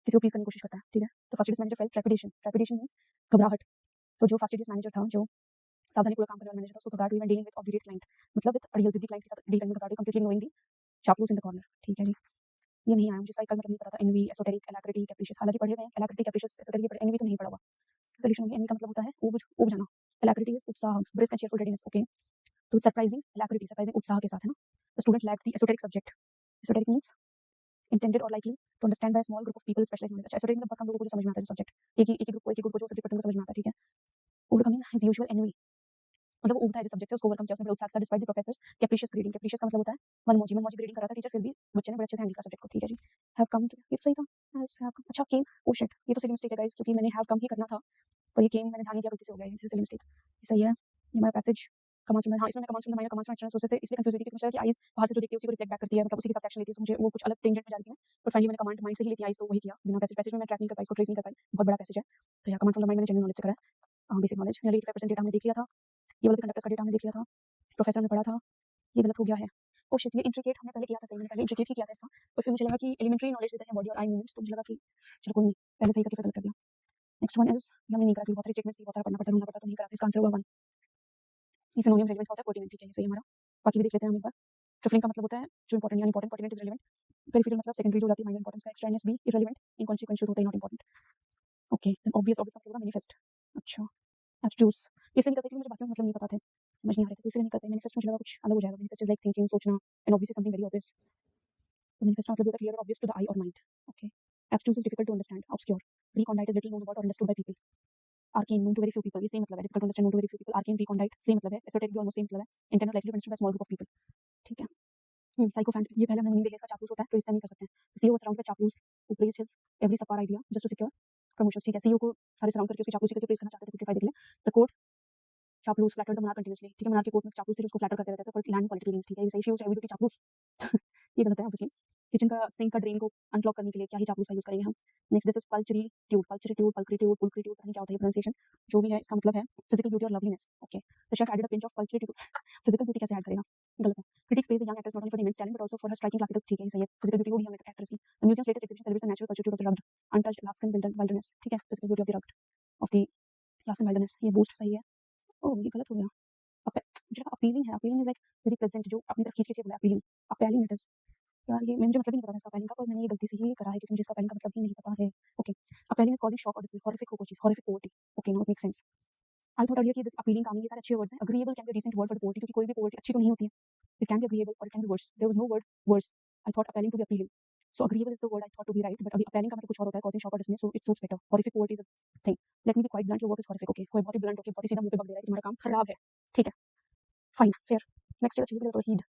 Speaker 1: किसी को प्लीज करने की कोशिश करता है। ठीक है, तो fastidious manager felt trepidation, trepidation means घबराहट। तो जो फास्टिडियस मैनेजर था, जो सावधानीपूर्वक काम करने वाला मैनेजर था, उसको घबराहट हुई when dealing with obdurate client, मतलब विद अड़ियल जिद्दी क्लाइंट के साथ डील करने में घबराहट हुई, कंप्लीटली इग्नोरिंग दी चापलूस इन द कॉर्नर। ठीक है जी, ये नहीं आया मुझे, इसका मतलब नहीं पता था। एनवी, एसोटेरिक, एलाक्रिटी, कैप्रिशियस, हालांकि पढ़े हुए हैं एलाक्रिटी, कैप्रिशियस, एसोटेरिक, पर एनवी तो नहीं पढ़ा हुआ। सॉल्यूशन में एनवी का मतलब होता है ऊब जाना, एलाक्रिटी इज उत्साह, brisk and cheerful readiness. Okay, तो सरप्राइजिंग, एलाक्रिटी सरप्राइजिंग उत्साह के साथ है ना। The student lacked the esoteric subject, esoteric means intended or likely to understand by small group of people specialized knowledge. अच्छा, एसोटेरिक मतलब बहुत कम लोगों को जो समझ में आता है जो सब्जेक्ट, एक ही ग्रुप को जो सब्जेक्ट पढ़ते हैं समझ में आता है। ठीक है, ओवरकमिंग हिज यूजुअल एनवी, मतलब वो ऊब था जिस सब्जेक्ट से, उसको ओवरकम किया उसने बड़े उत्साह के साथ, डिस्पाइट द प्रोफेसर्स कैप्रिशियस ग्रेडिंग। कैप्रिशियस का मतलब होता है मनमौजी, मनमौजी ग्रेडिंग कर रहा था टीचर, फिर भी बच्चे ने बड़े अच्छे से हैंडल किया सब्जेक्ट को। ठीक है जी, हैव कम, ये तो सही था, हैव कम। अच्छा, केम, ओ शिट, ये तो सिली मिस्टेक है गाइस, क्योंकि मैंने हैव कम ही करना था, पर ये केम मैंने ध्यान नहीं दिया, गलती से हो गया, ये सिली मिस्टेक। ये सही है, ये हमारा पैसेज कमांड्स में, हाँ इसमें मैं कमांड्स में माइनर कमांड्स में एक्सटर्नल सोर्सेस से इसलिए कंफ्यूज हुई थी क्योंकि मुझे लगा कि आईज बाहर से जो देखती है उसी को रिफ्लेक्ट बैक करती है, मतलब उसी के साथ एक्शन लेती है, तो मुझे वो कुछ अलग टेंजेंट में जा रही थी मैं, बट फाइनली मैंने कमांड माइंड से ही लेती आईज, तो वही किया बिना पैसेज। पैसेज में मैं ट्रैक नहीं कर पाई, इसको ट्रेस नहीं कर पाई, बहुत बड़ा पैसेज है। तो यहाँ कमांड फ्रॉम द माइंड मैंने जनरल नॉलेज से करा है, बेसिक नॉलेज। यहाँ 85% डेटा हमने देख लिया था, ये वाला कंडक्टर्स का डेटा हमने देख लिया था, प्रोफेसर ने पढ़ा था, ये गलत हो गया है। ओह शिट, ये इंट्रिकेट हमने पहले किया था, सही मैंने पहले इंट्रिकेट ही किया था इसका, और फिर मुझे लगा कि एलिमेंट्री नॉलेज देते हैं बॉडी और आई मूवमेंट्स, तो मुझे लगा कि चलो कोई नहीं, पहले सही करके फिर गलत कर दिया। नेक्स्ट वन इज, ये हमने नहीं करा, बहुत सारी स्टेटमेंट्स थी, बहुत सारा पढ़ना पड़ता, ढूंढना पड़ता, तो नहीं करा था। इसका आंसर हुआ 1। ये सिनोनिम रेलेवेंट होता है, पर्टिनेंट। ठीक है, ये सही हमारा। बाकी भी देख लेते हैं हम एक बार। ट्रिफलिंग का मतलब होता है जो इंपॉर्टेंट या important, pertinent is relevant. Peripheral मतलब सेकेंडरी जो जाती है, माइनर इंपॉर्टेंस का। एक्सट्रानियस बी इररेलेवेंट, इनकॉन्सिक्वेंशियल होता है, not important. Okay, then obvious, obvious मतलब होगा मैनिफेस्ट। अच्छा, एब्स्ट्यूस इसलिए नहीं करते क्योंकि मुझे बाकी मतलब नहीं पता थे, समझ नहीं आ रहे थे, तो इसलिए नहीं करते। मैनिफेस्ट मुझे लगा कुछ अलग हो जाएगा, मैनिफेस्ट इज लाइक थिंकिंग, सोचना, and obvious something very obvious. तो मैनिफेस्ट का मतलब होता है क्लियर और obvious to the eye or mind. Okay, abstruse is difficult to understand, obscure. Recondite is little known about or understood by people. Arcane known to very few people, ये same मतलब है, difficult to understand, known to very few people. Arcane, recondite same मतलब है, esoteric भी almost same मतलब है, internal likely to understood by small group of people. ठीक है, साइकोफैंट, ये पहले हमने मीनिंग देखा, इसका चापलूस होता है, तो इससे नहीं कर सकते हैं। सीईओ सराउंड बाय चापलूस हु प्लेस्ड हिज एवरी सफार idea just to secure promotions. ठीक है, सीईओ को सारे सराउंड करके उसकी चापलूसी करके प्लेस करना चाहते थे खुद के फायदे के लिए। द कोर्ट चापलूस फ्लैटर्ड द मोनार्क कंटीन्यूअसली। ठीक है, मोनार्क की कोर्ट में चापलूस थे जो उसको फ्लैटर करते रहते थे फॉर लैंड पॉलिटिकल गेन्स। ठीक है, ये सही, शी वाज एबल टू चापलूस ये गलत है ऑब्वियसली। किचन का सिंक का ड्रेन को अनक्लॉग करने के लिए क्या ही चापलूस का यूज करेंगे हम। Next, this is pulchritude, pulchritude, pulchritude, pulchritude, पता नहीं क्या होता है प्रोनाउंसिएशन, जो भी है इसका मतलब है फिजिकल ब्यूटी और loveliness. Okay, the chef added a pinch of pulchritude, physical beauty कैसे ऐड करेगा, गलत है। Critics praise the young actress not only for the immense talent but also for her striking classical. ठीक है, ये सही है, फिजिकल ब्यूटी होगी हमें एक्ट्रेस की। The museum latest exhibition celebrates the natural pulchritude of the rugged untouched Alaskan wilderness. ठीक है, physical beauty of the rugged of the Alaskan wilderness, ये बूस्ट सही है। ओह, ये गलत हो गया। मुझे लगा अपीलिंग है, appealing is like very present, जो अपनी तरफ खींच के बोला अपीलिंग, अपीलिंग इट इज। यार ये मुझे मतलब ही नहीं पता था इसका अपीलिंग का, पर मैंने ये गलती से ही करा है क्योंकि मुझे इसका अपीलिंग का मतलब ही नहीं पता है। Okay, appealing is causing shock और डिसबीलीफ, हॉरिफिक हो कोई चीज, horrific poverty. Okay, now it makes sense. I thought earlier कि दिस अपीलिंग कामिंग ये सारे अच्छे वर्ड्स हैं. Agreeable can be recent word for the poverty, क्योंकि कोई भी पोवर्टी अच्छी तो नहीं होती है. इट कैन बी अग्रीएबल और it can be worse. There was no word worse. I thought appealing to B appealing. So agreeable is the word I thought to be right, but अभी appalling का मतलब कुछ और होता है, causing shock or dismay, so it suits better. Horrific poverty is a thing. Let me be quite blunt, your work is horrific. Okay, कोई बहुत ही blunt होके बहुत ही सीधा मुंह पे बक दे रहा है कि तुम्हारा काम खराब है. ठीक है, fine, fair. Next है achievable तो heed.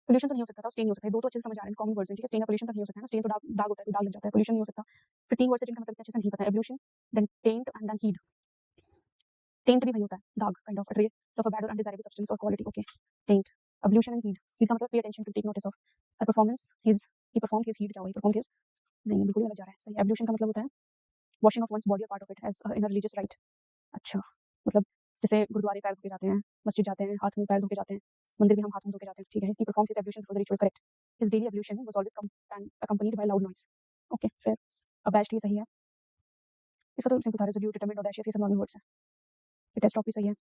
Speaker 1: Pollution तो नहीं हो सकता था, stain नहीं हो सकता है. दो तो अच्छे से समझ आ रहे हैं, common words हैं. ठीक है, stain और pollution तो नहीं हो सकता है ना. stain तो दाग होता है, तो दाग लग जाता है. pollution नहीं हो सकता. फिर 3 words है जिनका मतलब अच्छे से नहीं पता है. ablution, then taint and then heed. taint भी वही होता है, दाग, kind of a trace of a bad or undesirable substance or quality. Okay, taint, ablution and heed. heed का मतलब pay attention to, take notice of. A performance, he performed his heed. क्या हुआ? he performed his, नहीं बिल्कुल गलत जा रहा है. सही. एब्ल्यूशन का मतलब होता है वॉशिंग ऑफ वंस बॉडी और part of it as in religious rite. अच्छा, मतलब जैसे गुरुद्वारे पैर धो के जाते हैं, मस्जिद जाते हैं, हाथ मुंह पैर धो के जाते हैं, मंदिर भी हम हाथ मुंह धो के जाते हैं. ठीक है. He perform his ablution through the ritual. Correct. His daily ablution was always accompanied by loud noise. Okay, fair. Abashed ही सही है. इसका तो सिंपल था. रेजोल्यूट, डिटरमिन्ड, ऑडेशियस, ये सब नॉर्मल वर्ड्स हैं. कैटास्ट्रॉफी भी सही है.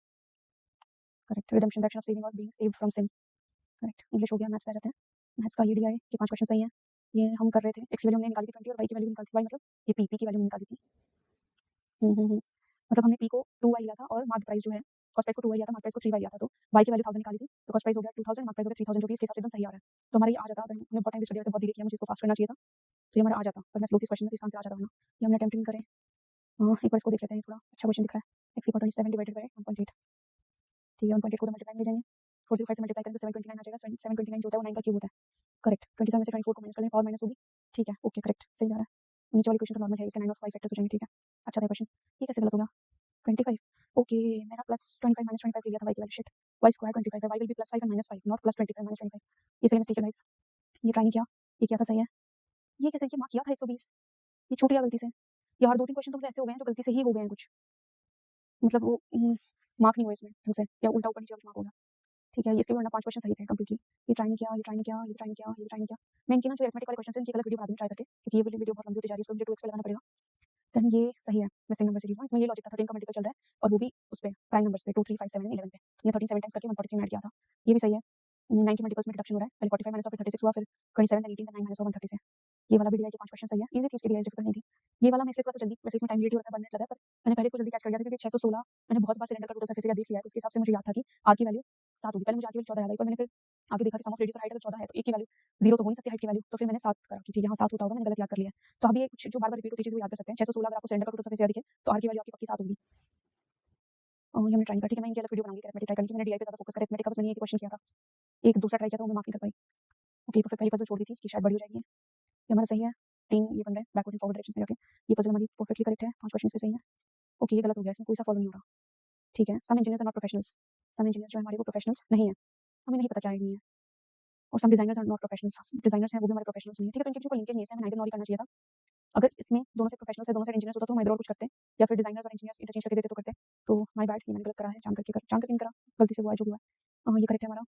Speaker 1: Correct. Redemption, the action of saving or being saved from sin. Correct. English हो गया. मैथ्स पे आ जाते हैं. मैथ्स का ईडीआई के 5 क्वेश्चन सही हैं. ये हम कर रहे थे. एक्स की वैल्यू हमने निकाली थी 20 और वाई की वैल्यू निकाली थी. वाई मतलब ये पी की वैल्यू निकाली थी. मतलब हमने पी को 2y लिया था और मार्क प्राइस जो है, कॉस्ट प्राइस को 2y लिया था, मार्क प्राइस को 3y लिया था. तो y की वैल्यू 1000 निकाली थी, तो कॉस्ट प्राइस हो गया 2000, मार्क प्राइस हो गया 3000, जो कि इसके हिसाब से एकदम सही आ रहा है. तो हमारा ये आ जाता. तो हमने बहुत टाइम वेस्ट किया, वैसे बहुत धीरे किया, मुझे इसको फास्ट करना चाहिए था. तो ये हमारा आ जाता, पर मैं स्लो किस क्वेश्चन में, तो इसका आंसर आ जाता ना. ये हमने अटेम्प्ट नहीं करे. एक बार इसको देख लेते हैं. थोड़ा अच्छा क्वेश्चन दिख रहा है. x की पावर 27 डिवाइडेड बाय 1.8. ठीक है, 1.8 को तो मल्टीप्लाई में ले जाएंगे. 405 से मल्टीप्लाई करेंगे तो 729 आ जाएगा. 729 जो होता है वो 9 का क्यूब होता है. करेक्ट. 27 में से 24 को माइनस करेंगे, पावर माइनस होगी. ठीक है, ओके, करेक्ट, सही जा रहा है. नीचे वाली क्वेश्चन तो नॉर्मल है, इसके 9 और 5 फैक्टर्स हो जाएंगे. ठीक है, अच्छा था क्वेश्चन. ये कैसे गलत हो गया? 25. ओके, मैंने प्लस 25 माइनस 25 ले लिया था. वाई की वैल्यू शिट. वाई स्क्वायर 25 है. Y will be plus 5 and minus 5, not plus 25 minus 25. ये सही मिस्टेक है गाइस. ये ट्राई नहीं किया. ये किया था, सही है. ये कैसे किया? मार्क किया था 120. ये छूट गया गलती से. यार 2-3 क्वेश्चन तो मुझे ऐसे हो गए हैं जो गलती से ही हो गए हैं कुछ. मतलब वो मार्क नहीं हुआ इसमें ढंग से, या उल्टा ऊपर नीचे मार्क हो गया. ठीक है, इसके भी वरना 5 क्वेश्चन सही थे कंप्लीटली. ये ट्राई नहीं किया, ये ट्राई नहीं किया, ये ट्राई नहीं किया, ये ट्राई नहीं किया. मैं इनकी ना जो अरिथमेटिक वाले क्वेश्चन हैं, इनकी अलग वीडियो बना दूंगी ट्राई करके, क्योंकि ये वाली वीडियो बहुत लंबी होती जा रही है, इसको मुझे 2x पे लगाना पड़ेगा. देन ये सही है. मिसिंग नंबर सीरीज में इसमें ये लॉजिक था, 13 का मल्टीपल चल रहा है और वो भी उस पे प्राइम नंबर्स पे 2 3 5 7 11 पे. तो ये 13 7 टाइम्स करके 143 में ऐड किया था. ये भी सही है. 9 के मल्टीपल्स में डिडक्शन हो रहा है. पहले 45 माइनस फिर 36 हुआ, फिर 27 देन 18 देन 9 माइनस 130 से. ये वाला भी डीआई के 5 क्वेश्चन सही है. इजी थी, इसकी डीआई डिफिकल्ट नहीं थी. ये वाला मैं इसलिए थोड़ा सा जल्दी, वैसे इसमें टाइम लिमिट होता है, 1 मिनट लगा है, पर मैंने पहले इसको जल्दी कैच कर लिया था क्योंकि 616 मैंने बहुत बार सिलेंडर का टोटल सरफेस एरिया देख लिया है, तो उसके हिसाब से मुझे याद था कि आर की वैल्यू 7 होगी. पहले मुझे आर की वैल्यू 14 याद आई, पर मैंने फिर आगे देखा कि सम ऑफ रेडियस और हाइट अगर 14 है तो ए की वैल्यू 0 तो हो नहीं सकती, हाइट की वैल्यू. तो फिर मैंने 7 करा कि ठीक है, यहाँ 7 होता होगा, मैंने गलत याद कर लिया. तो अभी ये कुछ जो बार-बार रिपीट होती है चीज़ वो याद कर सकते हैं. 616 अगर आपको सिलेंडर का टोटल सरफेस एरिया दिखे तो आर की वैल्यू आपकी पक्की 7 होगी. ये हमने ट्राई किया. ठीक है, मैं इनकी अलग वीडियो बनाऊंगी अरिथमेटिक ट्राई करने की. मैंने डीआई पे ज़्यादा फोकस करा, अरिथमेटिक का बस मैंने एक क्वेश्चन किया था. एक दूसरा ट्राई किया था वो मैं मार्क नहीं कर पाई. ओके, तो फिर पहली पजल छोड़ दी थी कि शायद बड़ी हो जाएगी. ये हमारा सही है. 3 ये बन रहे हैं बैकवर्ड एंड फॉरवर्ड डायरेक्शन में जाके. ये पजल हमारी परफेक्टली करेक्ट है. 5 क्वेश्चन इसके सही है. ओके, ये गलत हो गया, इसमें कोई सा फॉलो नहीं हो रहा. ठीक है, some engineers are not professionals. Some engineers जो हमारे वो प्रोफेशनल्स नहीं है. हमें नहीं पता क्या है नहीं है. और some designers are not professionals. Designers हैं वो भी हमारे प्रोफेशनल्स नहीं है. ठीक है, तो इनके बीच में कोई लिंकेज नहीं है, इसमें हमें नाइदर नॉर ही करना चाहिए था. अगर इसमें दोनों से प्रोफेशनल्स है, दोनों से इंजीनियर्स होता तो हम इधर और कुछ करते, या फिर डिजाइनर्स और इंजीनियर्स इंटरचेंज करके देते तो करते. तो माय बैड, ये मैंने गलत करा है. जान करके नहीं करा, गलती से हुआ है जो हुआ है. ये करेक्ट है हमारा.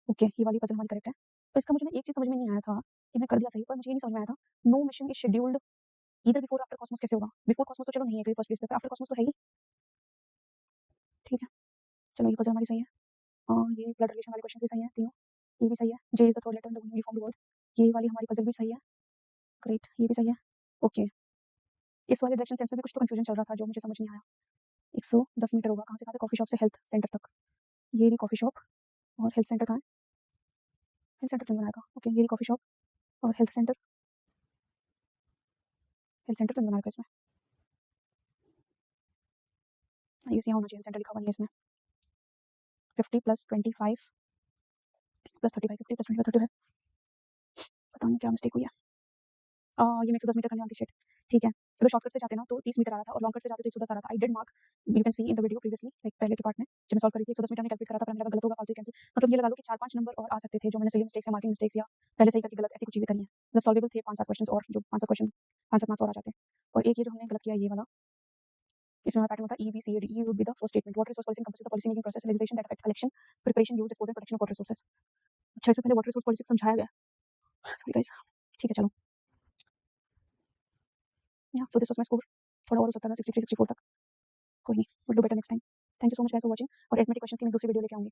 Speaker 1: ओके, ये वाली पजल हमारी करेक्ट है. तो इसका मुझे ना एक चीज समझ में नहीं आया था कि मैं कर दिया सही, पर मुझे ये नहीं समझ में आया था no mission is scheduled either before after cosmos कैसे होगा. बिफोर कॉस्मोस तो चलो नहीं है क्योंकि फर्स्ट प्लेस पे, आफ्टर कॉस्मोस तो है ही. ठीक है, चलो ये पजल हमारी सही है. ये ब्लड रिलेशन वाले क्वेश्चन भी सही है तीनों. ये भी सही है. J is the third letter in the uniform word. ये वाली हमारी पजल भी सही है. ग्रेट, ये भी सही है. ओके, इस वाले डायरेक्शन सेंस में भी कुछ तो कंफ्यूजन चल रहा था जो मुझे समझ नहीं आया. 110 मीटर होगा, कहाँ से कहाँ कॉफी शॉप से हेल्थ सेंटर तक. ये रही कॉफी शॉप और हेल्थ सेंटर कहाँ है? हेल्थ सेंटर क्यों बनाएगा? ओके, ये रही कॉफी शॉप और हेल्थ सेंटर. हेल्थ सेंटर क्यों बनाएगा इसमें? ये यहाँ होना चाहिए, हेल्थ सेंटर लिखा हुआ नहीं है इसमें. 50 प्लस 25 प्लस 35, 50 प्लस 25 35. पता नहीं क्या मिस्टेक हुई है. ये मैं 110 मीटर करने वाली थी. शिट. ठीक है, अगर शॉर्टकट से जाते ना तो 30 मीटर आ रहा था और लॉन्ग कट से जाते तो 110 आ रहा था. I did mark, you can see in the video previously, like पहले के पार्ट में जब मैं सॉल्व कर रही थी 110 मीटर में कैलकुलेट करा था, पर मैंने लगा गलत होगा, फालतू कैंसिल. मतलब ये लगा लो कि 4-5 नंबर और आ सकते थे जो मैंने सिली मिस्टेक्स या मार्किंग मिस्टेक्स या पहले सही करके गलत ऐसी कुछ चीजें करी हैं. मतलब सॉल्वेबल थे 5-7 क्वेश्चन और जो 5-7 क्वेश्चन 5-7 मार्क्स और आ जाते. और एक ये जो हमने गलत किया ये वाला, इसमें हमारा पैटर्न होता है EBCD. E would be the first statement. Water resource policy encompasses the policy making process and legislation that affect collection, preparation, use, disposal, and protection of water resources. अच्छा, इसमें पहले वाटर रिसोर्स पॉलिसी समझाया गया. Sorry guys. ठीक है, चलो. या so this was my score. थोड़ा और हो सकता था 63 64 तक. कोई नहीं, will do better next time. Thank you so much guys for watching. और अरिथमेटिक क्वेश्चंस की मैं दूसरी वीडियो लेके आऊंगी.